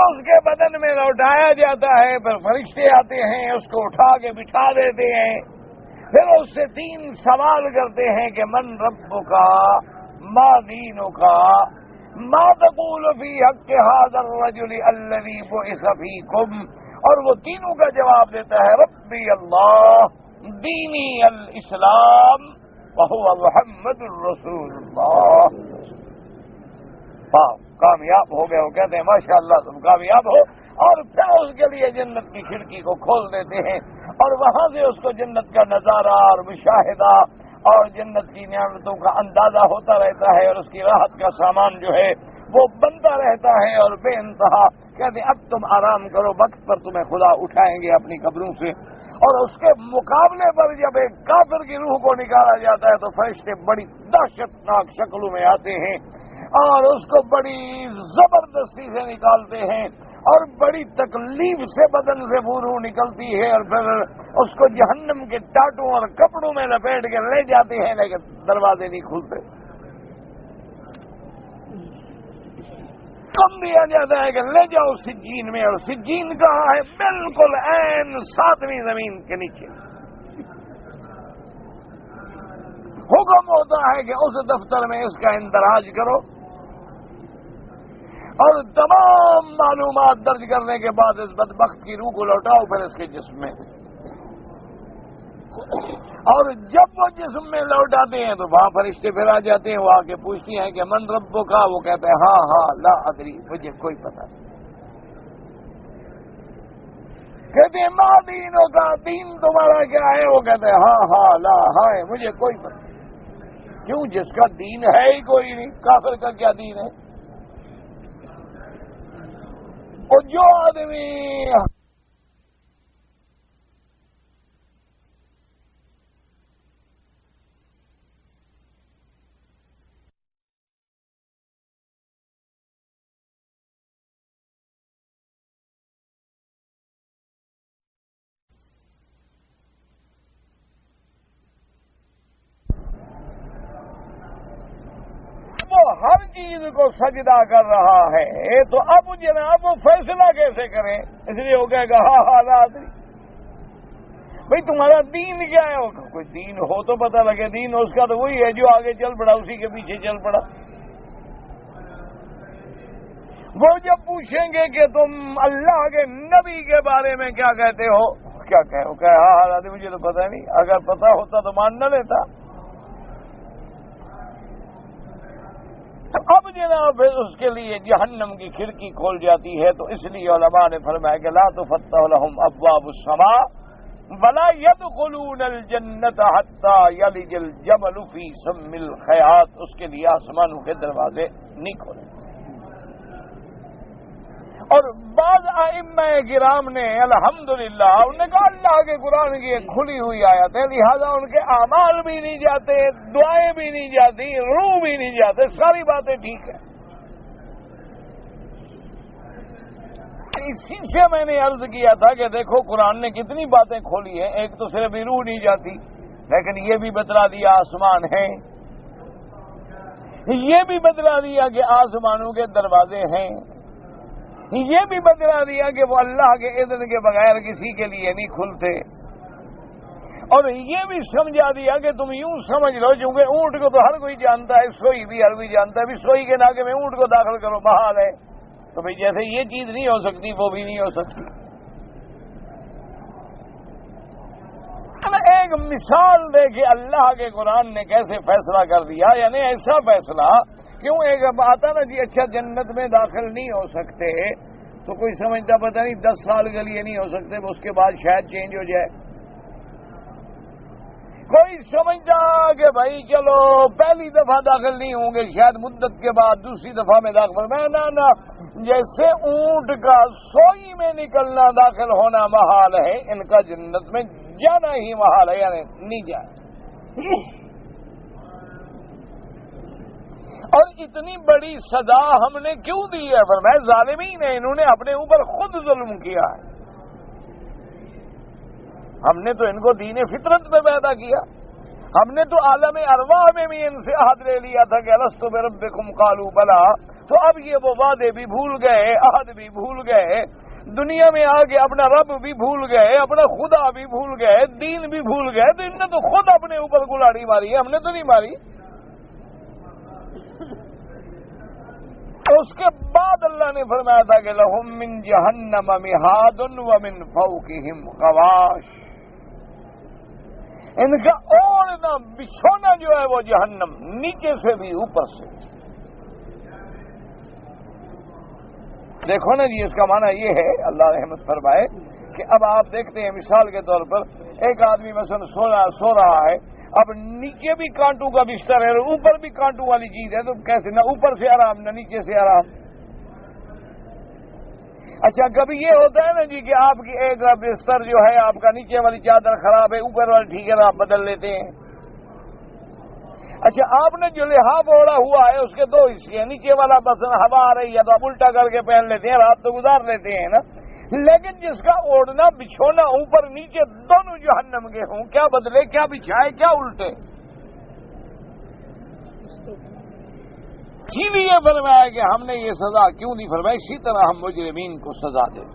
اس کے بدن میں لوٹایا جاتا ہے، پھر فرشتے آتے ہیں، اس کو اٹھا کے بٹھا دیتے ہیں، پھر اس سے 3 سوال کرتے ہیں کہ من ربک، ما دینک، ما تقول فی حق ھذا الرجل الذی بعث فیکم. اور وہ تینوں کا جواب دیتا ہے ربی اللہ، دینی الاسلام، وہو محمد الرسول اللہ. کامیاب ہو گئے. وہ کہتے ہیں ماشاء اللہ تم کامیاب ہو، اور پھر اس کے لیے جنت کی کھڑکی کو کھول دیتے ہیں، اور وہاں سے اس کو جنت کا نظارہ اور مشاہدہ اور جنت کی نعمتوں کا اندازہ ہوتا رہتا ہے، اور اس کی راحت کا سامان جو ہے وہ بنتا رہتا ہے اور بے انتہا. کہتے ہیں اب تم آرام کرو، وقت پر تمہیں خدا اٹھائیں گے اپنی قبروں سے. اور اس کے مقابلے پر جب ایک کافر کی روح کو نکالا جاتا ہے تو فرشتے بڑی دہشت ناک شکلوں میں آتے ہیں، اور اس کو بڑی زبردستی سے نکالتے ہیں اور بڑی تکلیف سے بدن سے بھورو نکلتی ہے، اور پھر اس کو جہنم کے ٹاٹوں اور کپڑوں میں لپیٹ کے لے جاتے ہیں، لیکن دروازے نہیں کھلتے۔ کم دیا جاتا ہے کہ لے جاؤ سجین میں، اور سجین کہاں ہے؟ بالکل عین 7ویں زمین کے نیچے۔ حکم ہوتا ہے کہ اس دفتر میں اس کا اندراج کرو، اور تمام معلومات درج کرنے کے بعد اس بدبخت کی روح کو لوٹاؤ پھر اس کے جسم میں۔ اور جب وہ جسم میں لوٹ آتے ہیں تو وہاں فرشتے پھر آ جاتے ہیں، وہ آ کے پوچھتی ہیں کہ من ربو کا، وہ کہتے ہیں ہاں ہاں لا ادری، مجھے کوئی پتہ نہیں۔ کہتے ہیں ماں دینوں کا، دین تمہارا کیا ہے؟ وہ کہتے ہیں ہاں ہاں لا ہائے، مجھے کوئی پتہ نہیں۔ کیوں؟ جس کا دین ہے ہی کوئی نہیں، کافر کا کیا دین ہے؟ اور جو آدمی ہر چیز کو سجدہ کر رہا ہے تو اب جناب وہ فیصلہ کیسے کریں؟ اس لیے وہ کہے گا ہاں ہاں لا ادری۔ بھئی تمہارا دین کیا ہے؟ کوئی دین ہو تو پتہ لگے۔ دین اس کا تو وہی ہے جو آگے چل پڑا، اسی کے پیچھے چل پڑا۔ وہ جب پوچھیں گے کہ تم اللہ کے نبی کے بارے میں کیا کہتے ہو، کیا کہ ہاں ہاں لا ادری، مجھے تو پتہ نہیں، اگر پتہ ہوتا تو مان نہ لیتا۔ اب جناب اس کے لیے جہنم کی کھڑکی کھول جاتی ہے، تو اس لیے علماء نے فرمایا کہ لا تفتح لهم ابواب السماء ولا يدخلون الجنة حتى يلج الجمل في سم الخياط، اس کے لیے آسمانوں کے دروازے نہیں کھولے۔ اور بعض ائمہ کرام نے الحمدللہ انہوں نے کہا اللہ کے قرآن کی ایک کھلی ہوئی آیت ہے، لہذا ان کے اعمال بھی نہیں جاتے، دعائیں بھی نہیں جاتی، روح بھی نہیں جاتے، ساری باتیں ٹھیک ہیں۔ اسی سے میں نے عرض کیا تھا کہ دیکھو قرآن نے کتنی باتیں کھولی ہیں، ایک تو صرف روح نہیں جاتی، لیکن یہ بھی بتلا دیا آسمان ہے، یہ بھی بتلا دیا کہ آسمانوں کے دروازے ہیں، یہ بھی بتلا دیا کہ وہ اللہ کے اذن کے بغیر کسی کے لیے نہیں کھلتے، اور یہ بھی سمجھا دیا کہ تم یوں سمجھ لو چونکہ اونٹ کو تو ہر کوئی جانتا ہے، سوئی بھی ہر کوئی جانتا ہے، بھی سوئی کے ناکے میں اونٹ کو داخل کرو محال ہے، تو بھئی جیسے یہ چیز نہیں ہو سکتی وہ بھی نہیں ہو سکتی۔ ایک مثال دے کہ اللہ کے قرآن نے کیسے فیصلہ کر دیا، یعنی ایسا فیصلہ کیوں ایک آتا نا جی اچھا جنت میں داخل نہیں ہو سکتے تو کوئی سمجھتا پتہ نہیں 10 سال کے لیے نہیں ہو سکتے، اس کے بعد شاید چینج ہو جائے۔ کوئی سمجھتا کہ بھائی چلو پہلی دفعہ داخل نہیں ہوں گے، شاید مدت کے بعد دوسری دفعہ میں داخل، میں نہ جیسے اونٹ کا سوئی میں نکلنا داخل ہونا محال ہے، ان کا جنت میں جانا ہی محال ہے، یعنی نہیں جانا۔ اور اتنی بڑی سزا ہم نے کیوں دی ہے؟ فرمایا ظالمین ہیں، انہوں نے اپنے اوپر خود ظلم کیا ہے، ہم نے تو ان کو دین فطرت میں پیدا کیا، ہم نے تو عالم ارواح میں بھی ان سے عہد لے لیا تھا کہ الست بربکم قالوا بلا، تو اب یہ وہ وعدے بھی بھول گئے، عہد بھی بھول گئے، دنیا میں آ کے اپنا رب بھی بھول گئے، اپنا خدا بھی بھول گئے، دین بھی بھول گئے، تو ان نے تو خود اپنے اوپر گلاڑی ماری ہے، ہم نے تو نہیں ماری۔ اس کے بعد اللہ نے فرمایا تھا کہ لہم من جہنم مہاد ومن فوقہم غواش، ان کا اوڑھنا بچھونا جو ہے وہ جہنم، نیچے سے بھی اوپر سے۔ دیکھو نا جی، اس کا معنی یہ ہے اللہ رحمت فرمائے کہ اب آپ دیکھتے ہیں مثال کے طور پر ایک آدمی مثلا سو رہا ہے، اب نیچے بھی کانٹوں کا بستر ہے اور اوپر بھی کانٹوں والی چیز ہے، تو کیسے؟ نہ اوپر سے آرام نہ نیچے سے آرام۔ اچھا کبھی یہ ہوتا ہے نا جی کہ آپ کی ایک بستر جو ہے آپ کا نیچے والی چادر خراب ہے، اوپر والی ٹھیک ہے، آپ بدل لیتے ہیں۔ اچھا آپ نے جو لحاف اوڑا ہوا ہے اس کے دو حصے ہیں، نیچے والا بس ہوا آ رہی ہے تو آپ الٹا کر کے پہن لیتے ہیں، رات تو گزار لیتے ہیں نا، لیکن جس کا اوڑھنا بچھونا اوپر نیچے دونوں جہنم کے ہوں، کیا بدلے، کیا بچھائے، کیا الٹے؟ اسی لیے فرمایا کہ ہم نے یہ سزا کیوں نہیں فرمائی، اسی طرح ہم مجرمین کو سزا دیں۔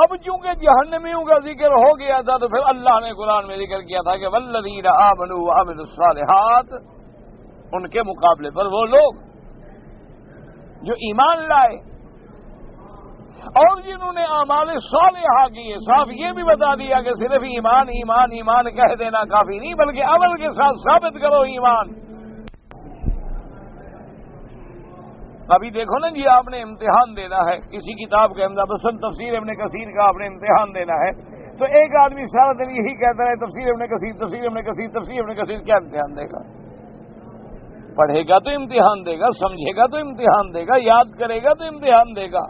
اب چونکہ جہنمیوں کا ذکر ہو گیا تھا تو پھر اللہ نے قرآن میں ذکر کیا تھا کہ والذین آمنوا وعملوا الصالحات، ان کے مقابلے پر وہ لوگ جو ایمان لائے اور جنہوں نے اعمال صالحہ کیے۔ صاف یہ بھی بتا دیا کہ صرف ایمان ایمان ایمان کہہ دینا کافی نہیں، بلکہ عمل کے ساتھ ثابت کرو ایمان۔ ابھی دیکھو نا جی، آپ نے امتحان دینا ہے کسی کتاب کا، مثلا تفسیر ابن کثیر کا آپ نے امتحان دینا ہے، تو ایک آدمی سارا دن یہی کہتا ہے تفسیر ابن کثیر، تفسیر ابن کثیر، تفسیر ابن کثیر، کیا امتحان دے گا؟ پڑھے گا تو امتحان دے گا، سمجھے گا تو امتحان دے گا، یاد کرے گا تو امتحان دے گا۔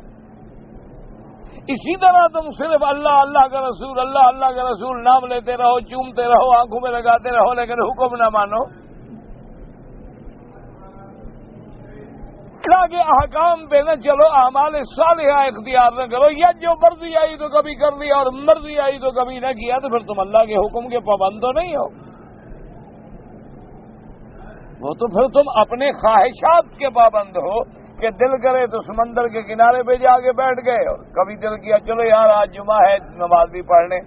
اسی طرح تم صرف اللہ اللہ کا رسول، اللہ اللہ کا رسول نام لیتے رہو، چومتے رہو، آنکھوں میں لگاتے رہو، لیکن حکم نہ مانو، اللہ کے احکام پہ نہ چلو، اعمال صالحہ اختیار نہ کرو، یا جو مرضی آئی تو کبھی کر لیا اور مرضی آئی تو کبھی نہ کیا، تو پھر تم اللہ کے حکم کے پابند تو نہیں ہو، وہ تو پھر تم اپنے خواہشات کے پابند ہو کہ دل کرے تو سمندر کے کنارے پہ جا کے بیٹھ گئے، اور کبھی دل کیا چلو یار آج جمعہ ہے نماز بھی پڑھ لیں،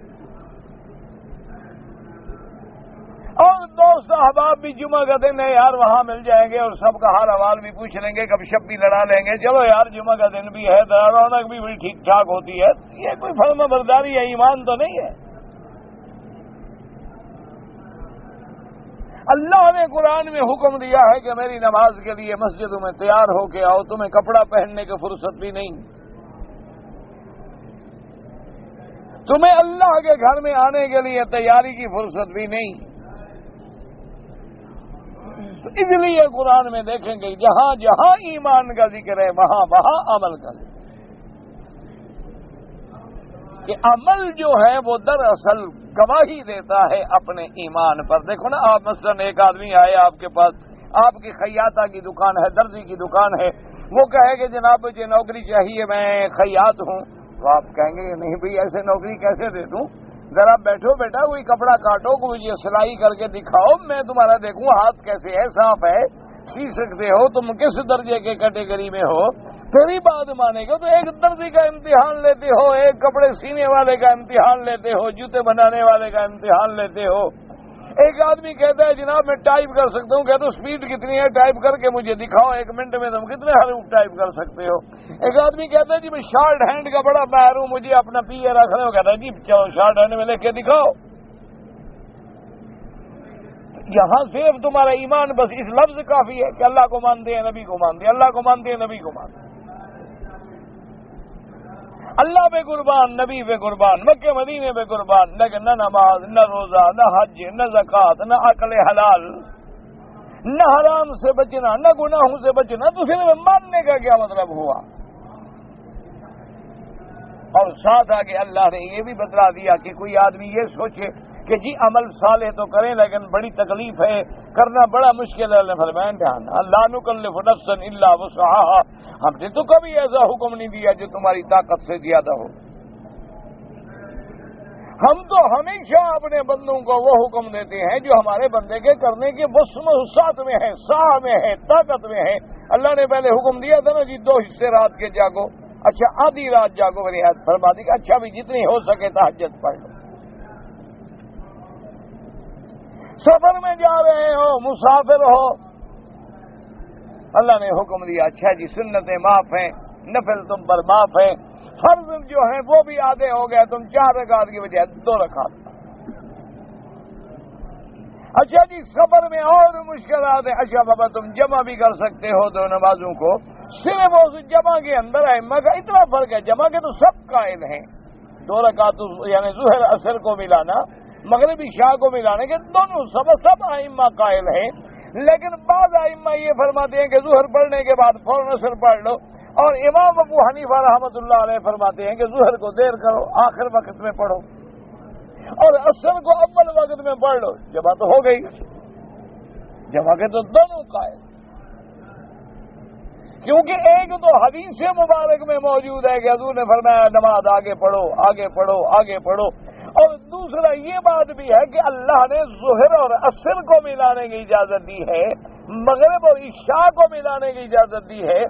اور دوست احباب بھی جمعہ کا دن ہے یار وہاں مل جائیں گے اور سب کا حال احوال بھی پوچھ لیں گے، گپ شپ بھی لڑا لیں گے، چلو یار جمعہ کا دن بھی ہے، رونق بھی بڑی ٹھیک ٹھاک ہوتی ہے۔ یہ کوئی فرما برداری ہے، ایمان تو نہیں ہے۔ اللہ نے قرآن میں حکم دیا ہے کہ میری نماز کے لیے مسجدوں میں تیار ہو کے آؤ، تمہیں کپڑا پہننے کی فرصت بھی نہیں، تمہیں اللہ کے گھر میں آنے کے لیے تیاری کی فرصت بھی نہیں۔ تو اس لیے قرآن میں دیکھیں گے جہاں جہاں ایمان کا ذکر ہے وہاں وہاں عمل کا ذکر، کہ عمل جو ہے وہ دراصل گواہی دیتا ہے اپنے ایمان پر۔ دیکھو نا، آپ مثلا ایک آدمی آئے آپ کے پاس، آپ کی خیاطہ کی دکان ہے، درزی کی دکان ہے، وہ کہے کہ جناب مجھے نوکری چاہیے، میں خیاط ہوں، تو آپ کہیں گے نہیں بھائی ایسے نوکری کیسے دے دوں، ذرا بیٹھو بیٹا، کوئی کپڑا کاٹو، کوئی مجھے سلائی کر کے دکھاؤ، میں تمہارا دیکھوں ہاتھ کیسے ہے، صاف ہے، سی سکتے ہو، تم کس درجے کے کیٹیگری میں ہو، پھر ہی بات مانے گا۔ تو ایک درزی کا امتحان لیتے ہو، ایک کپڑے سینے والے کا امتحان لیتے ہو، جوتے بنانے والے کا امتحان لیتے ہو۔ ایک آدمی کہتا ہے جناب میں ٹائپ کر سکتا ہوں، کہتا ہوں سپیڈ کتنی ہے، ٹائپ کر کے مجھے دکھاؤ، ایک منٹ میں تم کتنے حروف ٹائپ کر سکتے ہو۔ ایک آدمی کہتا ہے جی میں شارٹ ہینڈ کا بڑا ماہر ہوں، مجھے اپنا پی اے رکھ رہے ہو، کہتا ہے جی چلو شارٹ ہینڈ میں لکھ کے دکھاؤ۔ یہاں صرف تمہارا ایمان بس اس لفظ کافی ہے کہ اللہ کو مانتے ہیں، نبی کو مانتے ہیں، اللہ کو مانتے ہیں، نبی کو مانتے ہیں، اللہ پہ قربان، نبی پہ قربان، مکہ مدینے پہ قربان، لیکن نہ نماز، نہ روزہ، نہ حج، نہ زکوٰۃ، نہ عقل حلال، نہ حرام سے بچنا، نہ گناہوں سے بچنا، تو صرف ماننے کا کیا مطلب ہوا؟ اور ساتھ آگے اللہ نے یہ بھی بتلا دیا کہ کوئی آدمی یہ سوچے کہ جی عمل صالح تو کریں لیکن بڑی تکلیف ہے، کرنا بڑا مشکل ہے، اللہ فرمائیں دھیان لا نکلف نفسا الا وسعها، ہم نے تو کبھی ایسا حکم نہیں دیا جو تمہاری طاقت سے زیادہ ہو، ہم تو ہمیشہ اپنے بندوں کو وہ حکم دیتے ہیں جو ہمارے بندے کے کرنے کے وسعت میں ہے، سعہ میں ہے، طاقت میں ہے۔ اللہ نے پہلے حکم دیا تھا نا جی 2 حصے رات کے جاگو، اچھا آدھی رات جاگو، میری یاد فرما دی کہ اچھا بھی جتنی ہو سکے تہجد پڑھ لو، سفر میں جا رہے ہو، مسافر ہو، اللہ نے حکم دیا اچھا جی سنتیں معاف ہیں، نفل تم پر معاف ہیں، فرض جو ہیں وہ بھی آدھے ہو گئے، تم 4 رکعت کی بجائے 2 رکعت۔ اچھا جی سفر میں اور مشکلات ہیں، اچھا بابا تم جمع بھی کر سکتے ہو 2 نمازوں کو، صرف اس جمع کے اندر ائمہ کا اتنا فرق ہے، جمع کے تو سب قائل ہیں، 2 رکعت یعنی ظہر عصر کو ملانا، مغربی شاہ کو ملانے کے دونوں سب ائمہ قائل ہیں، لیکن بعض ائمہ یہ فرماتے ہیں کہ ظہر پڑھنے کے بعد فوراً عصر پڑھ لو، اور امام ابو حنیفہ رحمۃ اللہ علیہ فرماتے ہیں کہ ظہر کو دیر کرو، آخر وقت میں پڑھو۔ اور عصر کو اول وقت میں پڑھ لو، جمع تو ہو گئی، جمع کے تو دونوں قائم، کیونکہ ایک تو حدیث مبارک میں موجود ہے کہ حضور نے فرمایا نماز آگے پڑھو آگے پڑھو آگے پڑھو، اور دوسرا یہ بات بھی ہے کہ اللہ نے ظہر اور عصر کو ملانے کی اجازت دی ہے، مغرب اور عشاء کو ملانے کی اجازت دی ہے،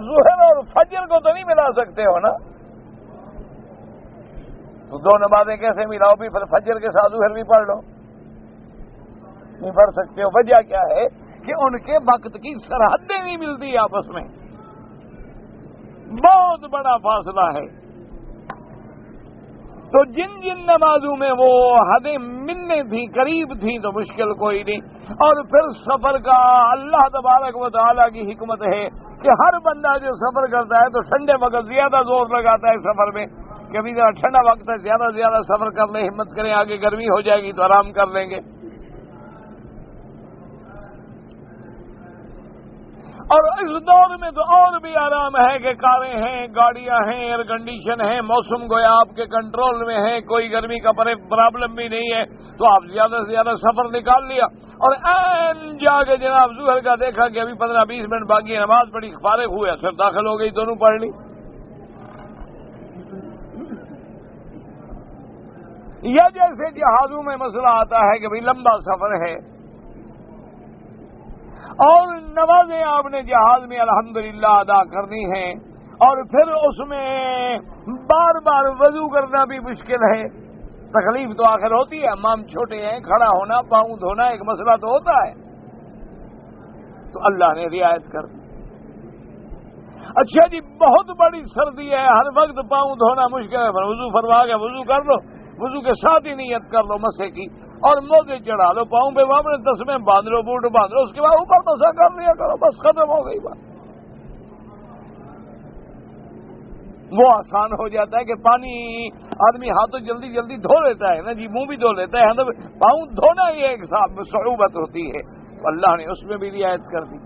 ظہر اور فجر کو تو نہیں ملا سکتے ہو نا، تو دو نمازیں کیسے ملاؤ؟ بھی پھر فجر کے ساتھ ظہر بھی پڑھ لو، نہیں پڑھ سکتے ہو۔ وجہ کیا ہے کہ ان کے وقت کی سرحدیں نہیں ملتی آپس میں، بہت بڑا فاصلہ ہے، تو جن جن نمازوں میں وہ حدیں ملنے تھیں، قریب تھیں، تو مشکل کوئی نہیں۔ اور پھر سفر کا اللہ تبارک و تعالیٰ کی حکمت ہے کہ ہر بندہ جو سفر کرتا ہے تو ٹھنڈے وقت زیادہ زور لگاتا ہے سفر میں، کبھی ٹھنڈا وقت ہے زیادہ سے زیادہ سفر کر لیں، ہمت کریں، آگے گرمی ہو جائے گی تو آرام کر لیں گے۔ اور اس دور میں تو اور بھی آرام ہے کہ کاریں ہیں، گاڑیاں ہیں، ایئر کنڈیشن ہے، موسم گویا آپ کے کنٹرول میں ہے، کوئی گرمی کا پرابلم بھی نہیں ہے، تو آپ زیادہ سے زیادہ سفر نکال لیا، اور این جا کے جناب ظہر کا دیکھا کہ ابھی 15-20 منٹ باقی ہے، نماز پڑھی، فارغ ہوئے، پھر داخل ہو گئی، دونوں پڑھ لی۔ یا جیسے جہازوں میں مسئلہ آتا ہے کہ بھئی لمبا سفر ہے اور نمازیں آپ نے جہاز میں الحمدللہ ادا کرنی ہیں، اور پھر اس میں بار بار وضو کرنا بھی مشکل ہے، تکلیف تو آخر ہوتی ہے، امام چھوٹے ہیں، کھڑا ہونا، پاؤں دھونا ایک مسئلہ تو ہوتا ہے، تو اللہ نے رعایت کر دی۔ اچھا جی بہت بڑی سردی ہے، ہر وقت پاؤں دھونا مشکل ہے، وضو فرما کے وضو کر لو، وضو کے ساتھ ہی نیت کر لو مسح کی، اور موزے چڑھا لو، پاؤں پہ واپس تسمے باندھ لو، بوٹ باندھ لو، اس کے بعد اوپر مسح کر لیا کرو، بس ختم ہو گئی بات۔ وہ آسان ہو جاتا ہے کہ پانی آدمی ہاتھوں جلدی جلدی دھو لیتا ہے نا جی، منہ بھی دھو لیتا ہے، پاؤں دھونا ہی ایک صعوبت ہوتی ہے، اللہ نے اس میں بھی رعایت کر دی۔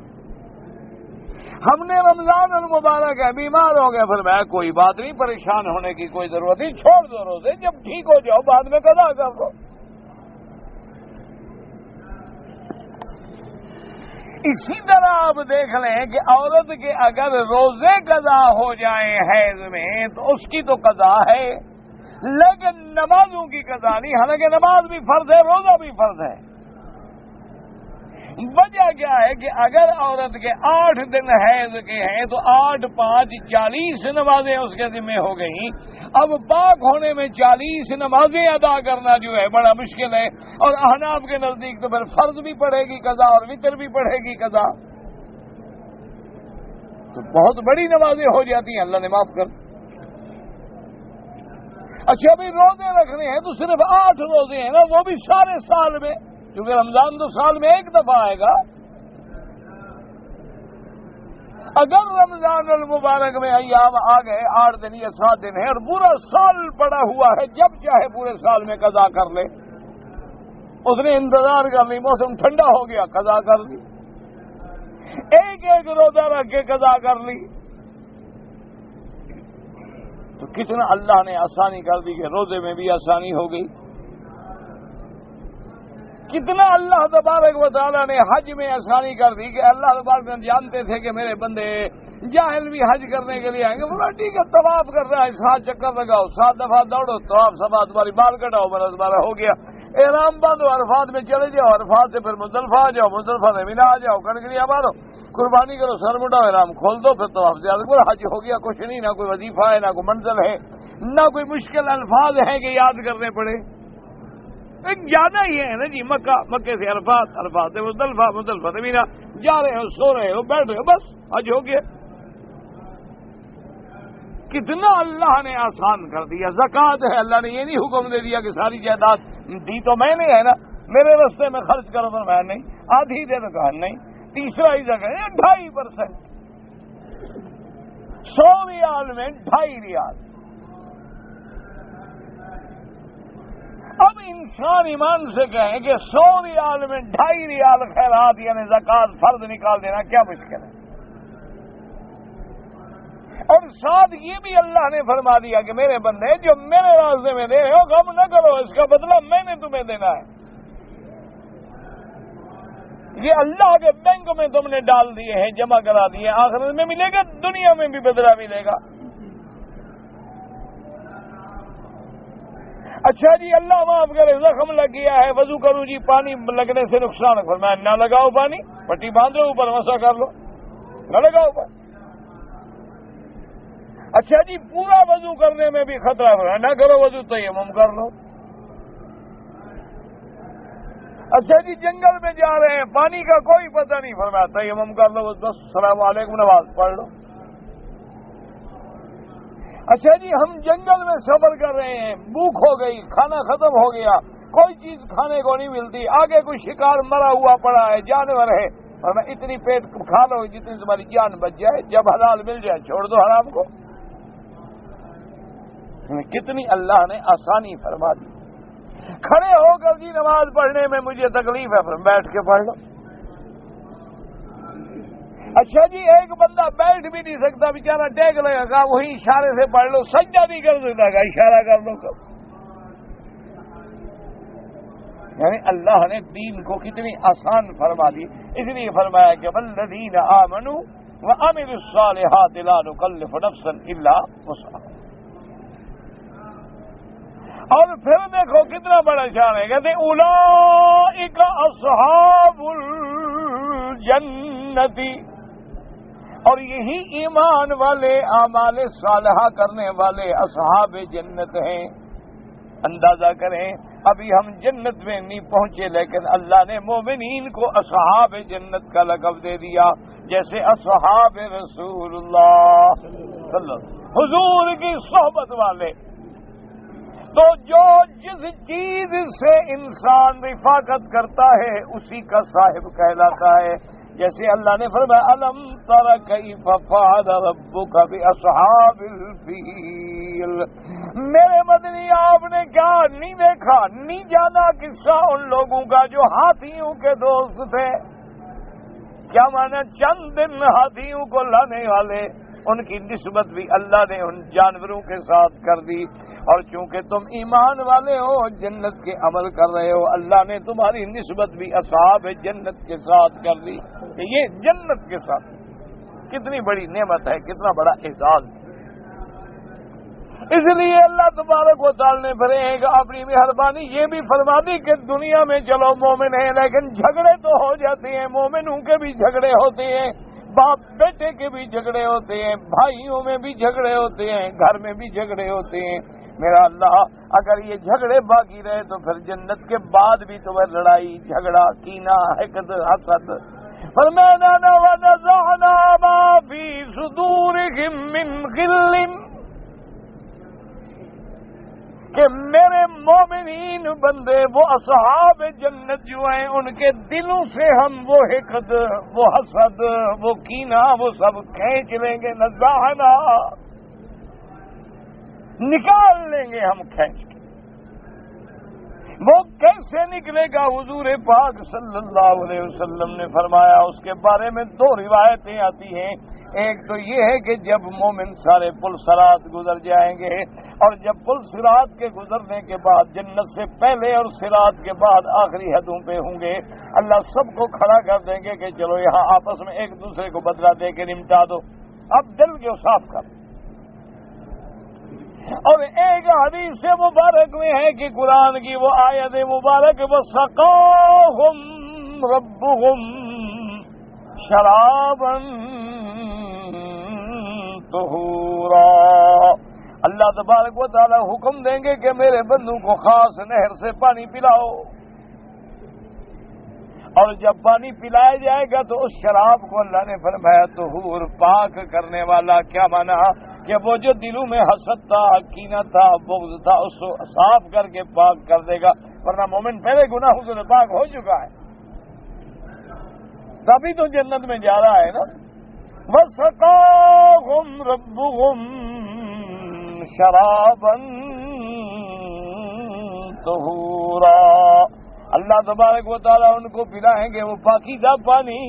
ہم نے رمضان المبارک ہے، بیمار ہو گئے، پھر میں کوئی بات نہیں، پریشان ہونے کی کوئی ضرورت نہیں، چھوڑ دو روزے، جب ٹھیک ہو جاؤ بعد میں قضا کر دو۔ اسی طرح آپ دیکھ لیں کہ عورت کے اگر روزے قضا ہو جائیں حیض میں تو اس کی تو قضا ہے، لیکن نمازوں کی قضا نہیں، حالانکہ نماز بھی فرض ہے، روزہ بھی فرض ہے۔ وجہ کیا ہے کہ اگر عورت کے 8 دن حیض کے ہیں تو 8 5 40 نمازیں اس کے ذمہ ہو گئیں، اب پاک ہونے میں 40 نمازیں ادا کرنا جو ہے بڑا مشکل ہے، اور احناف کے نزدیک تو پھر فرض بھی پڑھے گی قضا اور وتر بھی پڑھے گی قضا، تو بہت بڑی نمازیں ہو جاتی ہیں، اللہ نے معاف کر۔ اچھا ابھی روزے رکھنے ہیں تو صرف 8 روزے ہیں نا، وہ بھی سارے سال میں، کیونکہ رمضان تو سال میں ایک دفعہ آئے گا۔ اگر رمضان المبارک میں ایام آ گئے 8 دن یا 7 دن ہے اور پورا سال پڑا ہوا ہے، جب چاہے پورے سال میں قضا کر لے، اس نے انتظار کر لی، موسم ٹھنڈا ہو گیا قضا کر لی، ایک روزہ رکھ کے قضا کر لی، تو کتنا اللہ نے آسانی کر دی کہ روزے میں بھی آسانی ہو گئی۔ کتنا اللہ تبارک و تعالیٰ نے حج میں آسانی کر دی کہ اللہ تبارک نے جانتے تھے کہ میرے بندے جاہل بھی حج کرنے کے لیے آئیں گے، بولا ٹھیک ہے طواف کر رہا ہے، 7 چکر لگاؤ، 7 دفعہ دوڑو، طواف 7 تمہاری بال کٹاؤ، بس تمہارا ہو گیا، احرام باندھو، عرفات میں چلے جاؤ، عرفات سے پھر مزدلفہ آ جاؤ، مزدلفہ سے مینا آ جاؤ، کنکریاں مارو، قربانی کرو، سر مٹاؤ، احرام کھول دو، پھر طواف زیادہ کرو، حج ہو گیا، کچھ نہیں، نہ کوئی وظیفہ ہے، نہ کوئی منزل ہے، نہ کوئی مشکل الفاظ ہیں کہ یاد کرنے پڑے، ایک جانا ہی ہے نا جی، مکے سے عرفات، عرفات سے مزدلفہ، مزدلفہ سے مینا، جا رہے ہو، سو رہے ہو، بیٹھ رہے ہو، بس حج ہو گیا۔ کتنا اللہ نے آسان کر دیا۔ زکوٰۃ ہے، اللہ نے یہ نہیں حکم دے دیا کہ ساری جائیداد دی تو میں نے ہے نا، میرے رستے میں خرچ کرو تو میں نہیں، آدھی دے تو کہا نہیں، تیسرا ہی جگہ 2.5%، 100 ریال میں 2.5 ریال۔ اب انسان ایمان سے کہیں کہ 100 ریال میں 2.5 ریال خیرات یعنی زکوٰۃ فرض نکال دینا کیا مشکل ہے، اور ساتھ یہ بھی اللہ نے فرما دیا کہ میرے بندے جو میرے راستے میں دے رہے ہو غم نہ کرو، اس کا بدلہ میں نے تمہیں دینا ہے. یہ اللہ کے بینک میں تم نے ڈال دیے ہیں، جمع کرا دیے، آخرت میں ملے گا، دنیا میں بھی بدلہ ملے گا. اچھا جی اللہ معاف کرے، زخم لگ گیا ہے، وضو کروں جی، پانی لگنے سے نقصان ہے، فرمایا نہ لگاؤ پانی، پٹی باندھ لو اوپر، مسا کر لو، نہ لگاؤ پانی. اچھا جی پورا وضو کرنے میں بھی خطرہ ہے، فرمایا نہ کرو وضو، تیمم کر لو. اچھا جی جنگل میں جا رہے ہیں، پانی کا کوئی پتہ نہیں، فرمایا تیمم کر لو، بس السلام علیکم نماز پڑھ لو. اچھا جی ہم جنگل میں سفر کر رہے ہیں، بھوک ہو گئی، کھانا ختم ہو گیا، کوئی چیز کھانے کو نہیں ملتی، آگے کوئی شکار مرا ہوا پڑا ہے، جانور ہے، اور میں اتنی پیٹ کھا لو جتنی تمہاری جان بچ جائے، جب حلال مل جائے چھوڑ دو حرام کو. کتنی اللہ نے آسانی فرما دی. کھڑے ہو کر جی نماز پڑھنے میں مجھے تکلیف ہے، پھر بیٹھ کے پڑھ لو. اچھا جی ایک بندہ بیٹھ بھی نہیں سکتا، بیچارہ ٹیک لگے گا، وہی اشارے سے پڑھ لو، سجدہ نہیں کر سکتا گا، اشارہ کر لو. یعنی اللہ نے دین کو کتنی آسان فرما دی. اس لیے فرمایا کہ والذین آمنوا وعملوا الصالحات لا نکلف نفسا الا وسعها. اور پھر دیکھو کتنا بڑا شان ہے، کہتے اولئک اصحاب الجنت، اور یہی ایمان والے اعمال صالحہ کرنے والے اصحاب جنت ہیں. اندازہ کریں ابھی ہم جنت میں نہیں پہنچے، لیکن اللہ نے مومنین کو اصحاب جنت کا لقب دے دیا، جیسے اصحاب رسول اللہ صلی اللہ علیہ وسلم، حضور کی صحبت والے. تو جو جس چیز سے انسان رفاقت کرتا ہے اسی کا صاحب کہلاتا ہے. جیسے اللہ نے فرمایا الم تر کیف فعل ربک باصحاب الفیل، میرے مدنی آپ نے کیا نہیں دیکھا، نہیں جانا قصہ ان لوگوں کا جو ہاتھیوں کے دوست تھے. کیا مانا چند دن ہاتھیوں کو لانے والے، ان کی نسبت بھی اللہ نے ان جانوروں کے ساتھ کر دی. اور چونکہ تم ایمان والے ہو، جنت کے عمل کر رہے ہو، اللہ نے تمہاری نسبت بھی اصحاب جنت کے ساتھ کر دی. کہ یہ جنت کے ساتھ کتنی بڑی نعمت ہے، کتنا بڑا اعزاز ہے. اس لیے اللہ تبارک و تعالی نے پھر ایک اپنی مہربانی یہ بھی فرما دی کہ دنیا میں چلو مومن ہیں، لیکن جھگڑے تو ہو جاتے ہیں، مومنوں کے بھی جھگڑے ہوتے ہیں، باپ بیٹے کے بھی جھگڑے ہوتے ہیں، بھائیوں میں بھی جھگڑے ہوتے ہیں، گھر میں بھی جھگڑے ہوتے ہیں. میرا اللہ اگر یہ جھگڑے باقی رہے تو پھر جنت کے بعد بھی تمہیں لڑائی جھگڑا کینہ حقد حسد. فرمانا ونزعنا ما فی صدورہم من غل، کہ میرے مومنین بندے وہ اصحاب جنت جو ہیں ان کے دلوں سے ہم وہ حقد، وہ حسد، وہ کینہ، وہ سب کھینچ لیں گے. نزعنا نکال لیں گے ہم کھینچ کے. وہ کیسے نکلے گا؟ حضور پاک صلی اللہ علیہ وسلم نے فرمایا، اس کے بارے میں دو روایتیں آتی ہیں. ایک تو یہ ہے کہ جب مومن سارے پل صراط گزر جائیں گے، اور جب پل صراط کے گزرنے کے بعد جنت سے پہلے اور صراط کے بعد آخری حدوں پہ ہوں گے، اللہ سب کو کھڑا کر دیں گے کہ چلو یہاں آپس میں ایک دوسرے کو بدلہ دے کے نمٹا دو، اب دل کو صاف کر. اور ایک حدیث سے مبارک میں ہے کہ قرآن کی وہ آیت مبارک وَسَقَاهُمْ رَبُّهُمْ شَرَابًا طَهُورًا، اللہ تبارک و تعالی حکم دیں گے کہ میرے بندوں کو خاص نہر سے پانی پلاؤ، اور جب پانی پلایا جائے گا تو اس شراب کو اللہ نے فرمایا طہور، پاک کرنے والا. کیا مانا؟ کہ وہ جو دلوں میں حسد تھا، کینہ تھا، بغض تھا، اس کو صاف کر کے پاک کر دے گا. ورنہ مومن پہلے گناہوں سے پاک ہو چکا ہے، تبھی تو جنت میں جا رہا ہے نا. وَسَقَاهُمْ رَبُّهُمْ شَرَابًا طَهُورًا، اللہ تبارک و تعالیٰ ان کو پلائیں گے وہ پاکیزہ پانی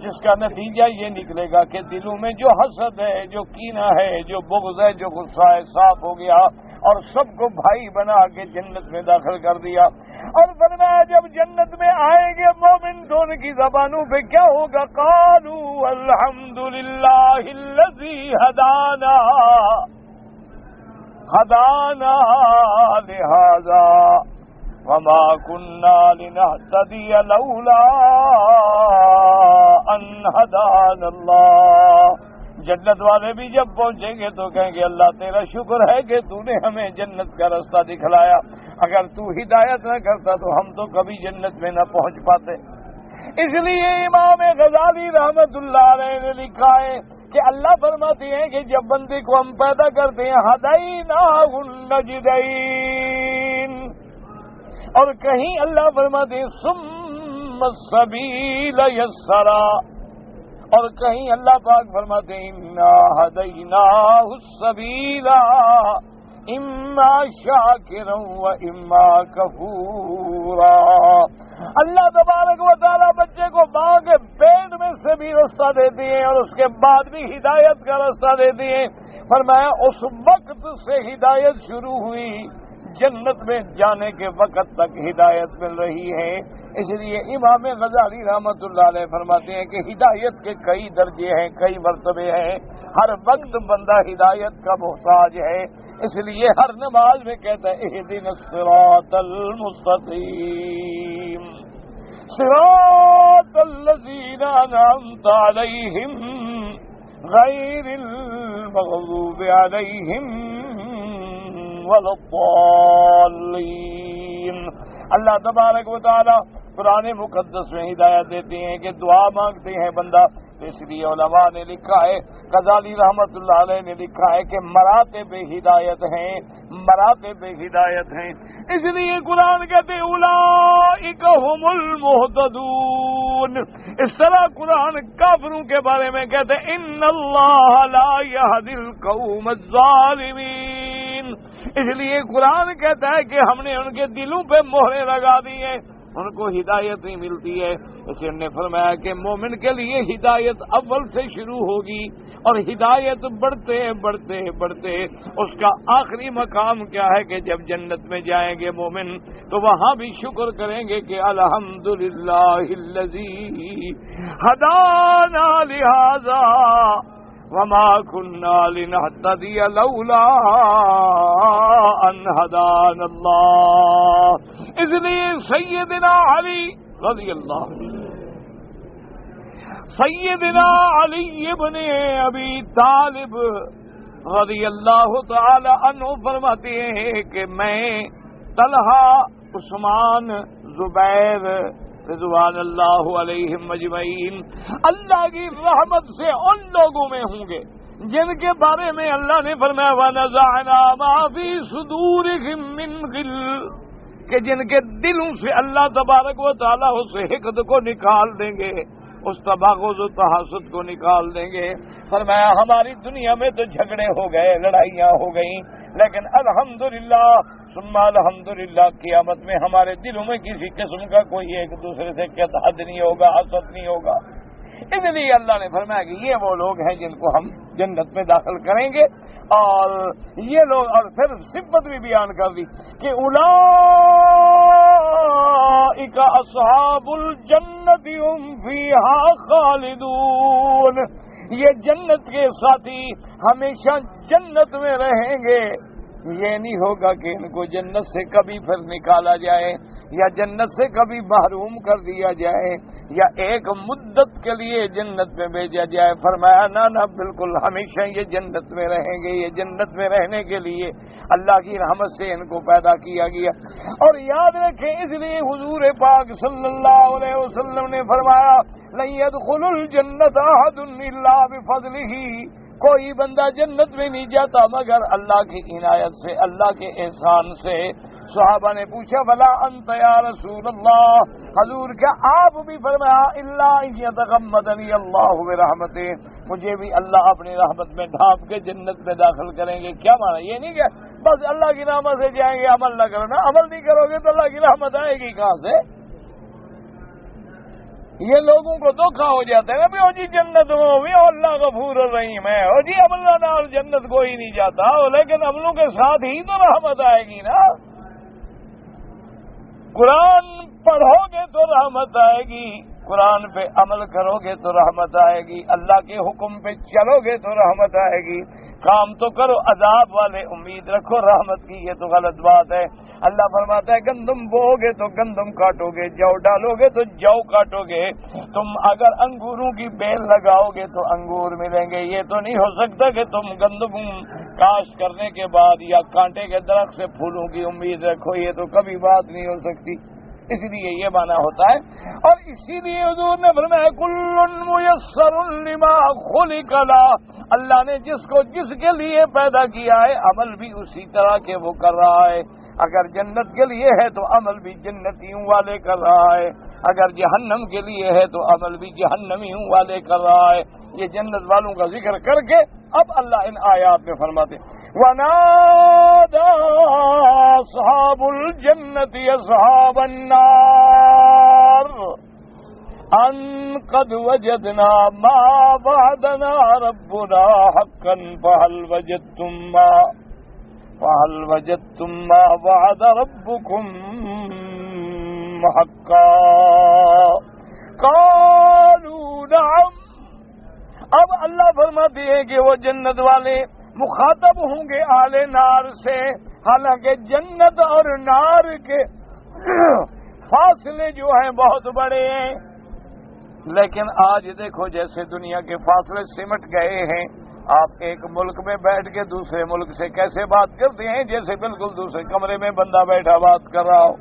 جس کا نتیجہ یہ نکلے گا کہ دلوں میں جو حسد ہے، جو کینہ ہے، جو بغض ہے، جو غصہ ہے، صاف ہو گیا اور سب کو بھائی بنا کے جنت میں داخل کر دیا۔ اور فرمایا جب جنت میں آئیں گے مومن تو ان کی زبانوں پہ کیا ہوگا؟ قالوا الحمدللہ الذی ہدانا لہذا وما كنا لنهتدي لولا ان هدانا اللہ۔ جنت والے بھی جب پہنچیں گے تو کہیں گے اللہ تیرا شکر ہے کہ تو نے ہمیں جنت کا رستہ دکھلایا، اگر تو ہدایت نہ کرتا تو ہم تو کبھی جنت میں نہ پہنچ پاتے۔ اس لیے امام غزالی رحمت اللہ علیہ نے لکھا ہے کہ اللہ فرماتے ہیں کہ جب بندے کو ہم پیدا کرتے ہیں ہدیناہ النجدین، اور کہیں اللہ فرماتے ہیں ثم السبیل یسرا، اور کہیں اللہ پاک فرماتے ہیں انا ہدیناہ السبیل اما شاکرا و اما کفورا۔ اللہ تبارک و تعالی بچے کو ماں کے پیٹ میں سے بھی راستہ دیتی ہے اور اس کے بعد بھی ہدایت کا راستہ دیتی ہے۔ فرمایا اس وقت سے ہدایت شروع ہوئی، جنت میں جانے کے وقت تک ہدایت مل رہی ہے۔ اس لیے امام غزالی رحمت اللہ علیہ فرماتے ہیں کہ ہدایت کے کئی درجے ہیں، کئی مرتبے ہیں، ہر وقت بندہ ہدایت کا محتاج ہے۔ اس لیے ہر نماز میں کہتا ہے اہدنا الصراط المستقیم صراط الذین انعمت علیہم غیر المغضوب علیہم ولا الضالین۔ اللہ تبارک و تعالی قرآن مقدس میں ہدایت دیتے ہیں کہ دعا مانگتے ہیں بندہ، تو اس لیے علماء نے لکھا ہے، غزالی رحمت اللہ علیہ نے لکھا ہے کہ مراتب ہدایت ہیں، مراتب ہدایت ہیں۔ اس لیے قرآن کہتے ہیں اولئک هم المہتدون۔ اس طرح قرآن کافروں کے بارے میں کہتے ہیں ان اللہ لا یہدی القوم الظالمین۔ اس لیے قرآن کہتا ہے کہ ہم نے ان کے دلوں پہ مہریں لگا دی ہیں، ان کو ہدایت نہیں ملتی ہے۔ اس نے فرمایا کہ مومن کے لیے ہدایت اول سے شروع ہوگی اور ہدایت بڑھتے بڑھتے بڑھتے اس کا آخری مقام کیا ہے کہ جب جنت میں جائیں گے مومن تو وہاں بھی شکر کریں گے کہ الحمدللہ الذی ہدانا لہذا وما كنا لنهتدي لولا ان هدانا اللہ۔ اس لیے سیدنا علی رضی اللہ سیدنا علی ابن ابی طالب رضی اللہ تعالی عنہ فرماتے ہیں کہ میں طلحہ، عثمان، زبیر رضوان اللہ علیہم اجمعین اللہ کی رحمت سے ان لوگوں میں ہوں گے جن کے بارے میں اللہ نے فرمایا وَنَزَعْنَا مَا فِي صُدُورِهِم مِّن غِلٍّ، کہ جن کے دلوں سے اللہ تبارک و تعالیٰ اس حقد کو نکال دیں گے، اس تباغض و تحاسد کو نکال دیں گے۔ فرمایا ہماری دنیا میں تو جھگڑے ہو گئے، لڑائیاں ہو گئیں، لیکن الحمدللہ ثم الحمدللہ قیامت میں ہمارے دلوں میں کسی قسم کا کوئی ایک دوسرے سے حد نہیں ہوگا، حسد نہیں ہوگا۔ اس لیے اللہ نے فرمایا کہ یہ وہ لوگ ہیں جن کو ہم جنت میں داخل کریں گے، اور یہ لوگ، اور پھر صفت بھی بیان کر دی کہ اولئک اصحاب الجنت هم فیہا خالدون، یہ جنت کے ساتھی ہمیشہ جنت میں رہیں گے۔ یہ نہیں ہوگا کہ ان کو جنت سے کبھی پھر نکالا جائے یا جنت سے کبھی محروم کر دیا جائے یا ایک مدت کے لیے جنت میں بھیجا جائے۔ فرمایا نہ بالکل ہمیشہ یہ جنت میں رہیں گے، یہ جنت میں رہنے کے لیے اللہ کی رحمت سے ان کو پیدا کیا گیا۔ اور یاد رکھیں اس لیے حضور پاک صلی اللہ علیہ وسلم نے فرمایا لن يدخل الجنت احد الا بفضلہ، کوئی بندہ جنت میں نہیں جاتا مگر اللہ کی عنایت سے، اللہ کے احسان سے۔ صحابہ نے پوچھا بلا انت یا رسول اللہ، حضور کیا آپ بھی؟ فرمایا الا ان یتغمدنی اللہ برحمتہ، مجھے بھی اللہ اپنی رحمت میں ڈھانپ کے جنت میں داخل کریں گے۔ کیا معنی؟ یہ نہیں کہ بس اللہ کی رحمت سے جائیں گے، عمل نہ کرو نا، عمل نہیں کرو گے تو اللہ کی رحمت آئے گی کہاں سے؟ یہ لوگوں کو دھوکا ہو جاتا ہے نا بھی جی جنت میں بھی اللہ غفور الرحیم ہے، اور جی عملہ نال جنت کوئی نہیں جاتا، لیکن عملوں کے ساتھ ہی تو رحمت آئے گی نا۔ قرآن پڑھو گے تو رحمت آئے گی، قرآن پہ عمل کرو گے تو رحمت آئے گی، اللہ کے حکم پہ چلو گے تو رحمت آئے گی۔ کام تو کرو، عذاب والے امید رکھو رحمت کی، یہ تو غلط بات ہے۔ اللہ فرماتا ہے گندم بو گے تو گندم کاٹو گے، جو ڈالو گے تو جو کاٹو گے۔ تم اگر انگوروں کی بیل لگاؤ گے تو انگور ملیں گے، یہ تو نہیں ہو سکتا کہ تم گندم کاشت کرنے کے بعد یا کانٹے کے درخت سے پھولوں کی امید رکھو، یہ تو کبھی بات نہیں ہو سکتی۔ اس لیے یہ معنی ہوتا ہے، اور اسی لیے حضور نے فرمایا کل میسر لما خلق لہ، اللہ نے جس کو جس کے لیے پیدا کیا ہے عمل بھی اسی طرح کے وہ کر رہا ہے۔ اگر جنت کے لیے ہے تو عمل بھی جنتیوں والے کر رہا ہے، اگر جہنم کے لیے ہے تو عمل بھی جہنمیوں والے کر رہا ہے۔ یہ جنت والوں کا ذکر کر کے اب اللہ ان آیات میں فرماتے وَنَادَى أَصْحَابُ الْجَنَّةِ أَصْحَابَ النَّارِ أَن قَدْ وَجَدْنَا مَا وَعَدَنَا رَبُّنَا حَقًّا فَهَلْ وَجَدْتُم مَّا وَعَدَ رَبُّكُمْ حَقًّا قَالُوا نَعَمْ۔ اب اللہ فرماتے ہیں کہ وہ جنت والے مخاطب ہوں گے اہل نار سے، حالانکہ جنت اور نار کے فاصلے جو ہیں بہت بڑے ہیں، لیکن آج دیکھو جیسے دنیا کے فاصلے سمٹ گئے ہیں، آپ ایک ملک میں بیٹھ کے دوسرے ملک سے کیسے بات کرتے ہیں، جیسے بالکل دوسرے کمرے میں بندہ بیٹھا بات کر رہا ہو۔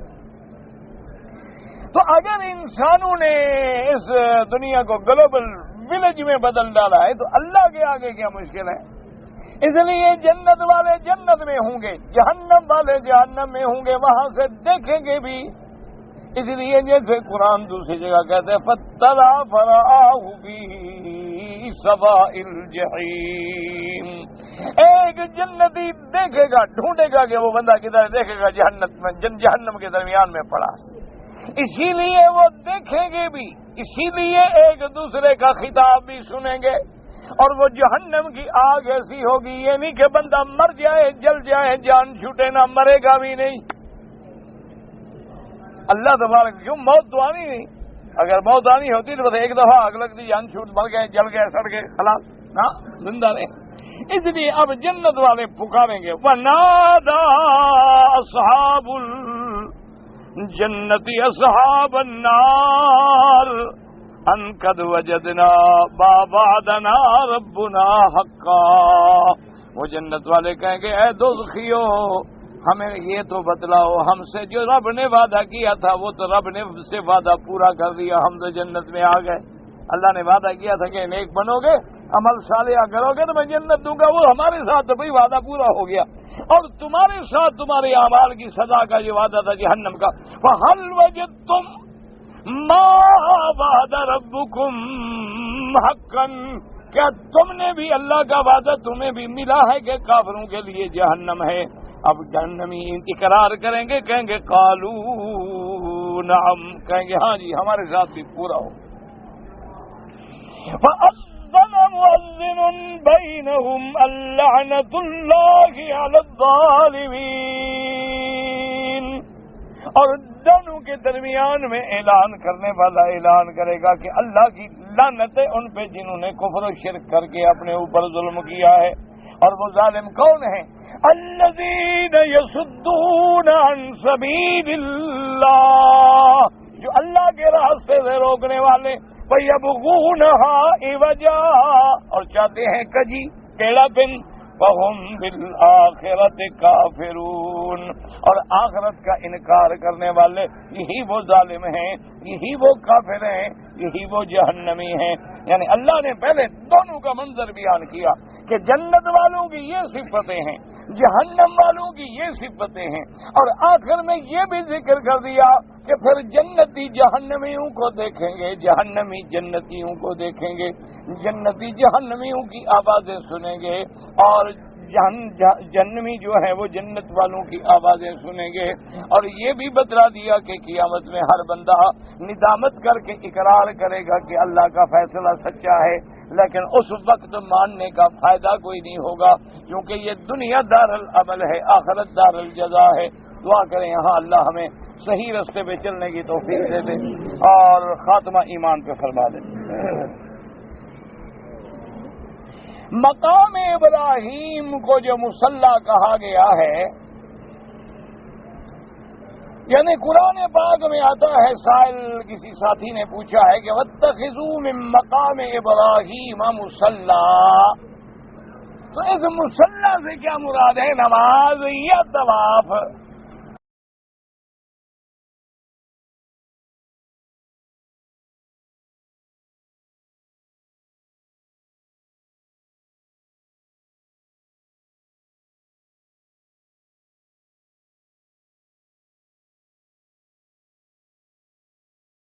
تو اگر انسانوں نے اس دنیا کو گلوبل ولیج میں بدل ڈالا ہے تو اللہ کے آگے کیا مشکل ہے؟ اس لیے جنت والے جنت میں ہوں گے، جہنم والے جہنم میں ہوں گے، وہاں سے دیکھیں گے بھی۔ اس لیے جیسے قرآن دوسری جگہ کہتے ہیں فَاطَّلَعَ فَرَآهُ فِي سَوَاءِ الْجَحِيمِ، ایک جنتی دیکھے گا، ڈھونڈے گا کہ وہ بندہ کدھر، دیکھے گا جہنم کے درمیان میں پڑا، اسی لیے وہ دیکھیں گے بھی، اسی لیے ایک دوسرے کا خطاب بھی سنیں گے۔ اور وہ جہنم کی آگ ایسی ہوگی، یہ نہیں کہ بندہ مر جائے جل جائے جان چھوٹے نہ، مرے گا بھی نہیں۔ اللہ تبارک، کیوں موت تو آنی نہیں، اگر موت آنی ہوتی تو بس ایک دفعہ آگ لگتی، جان چھوٹ، مر گئے جل گئے سڑ گئے خلاص، نہ زندہ رہے۔ اس لیے اب جنت والے پکاریں گے وَنَادَى أَصْحَابُ الْجَنَّةِ أَصْحَابَ النَّارِ أَن قَدْ وَجَدْنَا مَا وَعَدَنَا رَبُّنَا حَقًّا۔ وہ جنت والے کہیں گے اے دوزخیو، ہمیں یہ تو بتلاؤ، ہم سے جو رب نے وعدہ کیا تھا وہ تو رب نے سے وعدہ پورا کر دیا، ہم تو جنت میں آ گئے۔ اللہ نے وعدہ کیا تھا کہ نیک بنو گے، عمل صالحہ کرو گے تو میں جنت دوں گا، وہ ہمارے ساتھ تو بھئی وعدہ پورا ہو گیا، اور تمہارے ساتھ تمہارے اعمال کی سزا کا جو وعدہ تھا جہنم کا۔ فَهَلْ وَجَدتُّم مَّا وَعَدَ رَبُّكُمْ حَقًّا، کیا تم نے بھی اللہ کا وعدہ تمہیں بھی ملا ہے کہ کافروں کے لیے جہنم ہے؟ اب جہنمی اقرار کریں گے، کہیں گے قالوا نعم، کہیں گے ہاں جی ہمارے ساتھ بھی پورا ہو۔ فَأَذَّنَ مُؤَذِّنٌ بَيْنَهُمْ اللَّعْنَةُ اللَّهِ عَلَى الظَّالِمِينَ، اور دونوں کے درمیان میں اعلان کرنے والا اعلان کرے گا کہ اللہ کی لعنت ہے ان پہ جنہوں نے کفر و شرک کر کے اپنے اوپر ظلم کیا ہے۔ اور وہ ظالم کون ہیں؟ الذین یصدون عن سبیل اللہ، جو اللہ کے راستے سے روکنے والے، وَيَبْغُونَهَا عِوَجًا، اور چاہتے ہیں کجی ٹیڑھا پن، وَهُمْ بِالْآخِرَةِ كَافِرُونَ، اور آخرت کا انکار کرنے والے یہی وہ ظالم ہیں، یہی وہ کافر ہیں، یہی وہ جہنمی ہیں۔ یعنی اللہ نے پہلے دونوں کا منظر بیان کیا کہ جنت والوں کی یہ صفتیں ہیں، جہنم والوں کی یہ صفتیں ہیں، اور آخر میں یہ بھی ذکر کر دیا کہ پھر جنتی جہنمیوں کو دیکھیں گے، جہنمی جنتیوں کو دیکھیں گے، جنتی جہنمیوں کی آوازیں سنیں گے، اور جہنمی جو ہے وہ جنت والوں کی آوازیں سنیں گے. اور یہ بھی بتلا دیا کہ قیامت میں ہر بندہ ندامت کر کے اقرار کرے گا کہ اللہ کا فیصلہ سچا ہے، لیکن اس وقت ماننے کا فائدہ کوئی نہیں ہوگا، کیونکہ یہ دنیا دار العمل ہے، آخرت دار الجزا ہے. دعا کریں یہاں اللہ ہمیں صحیح راستے پہ چلنے کی توفیق دے دے اور خاتمہ ایمان پہ فرما دے. مقام ابراہیم کو جو مصلی کہا گیا ہے، یعنی قرآن پاک میں آتا ہے، سائل کسی ساتھی نے پوچھا ہے کہ وَاتَّخِذُوا مِن مَّقَامِ إِبْرَاهِيمَ مُصَلًّى، تو اس مصلی سے کیا مراد ہے؟ نماز یا طواف؟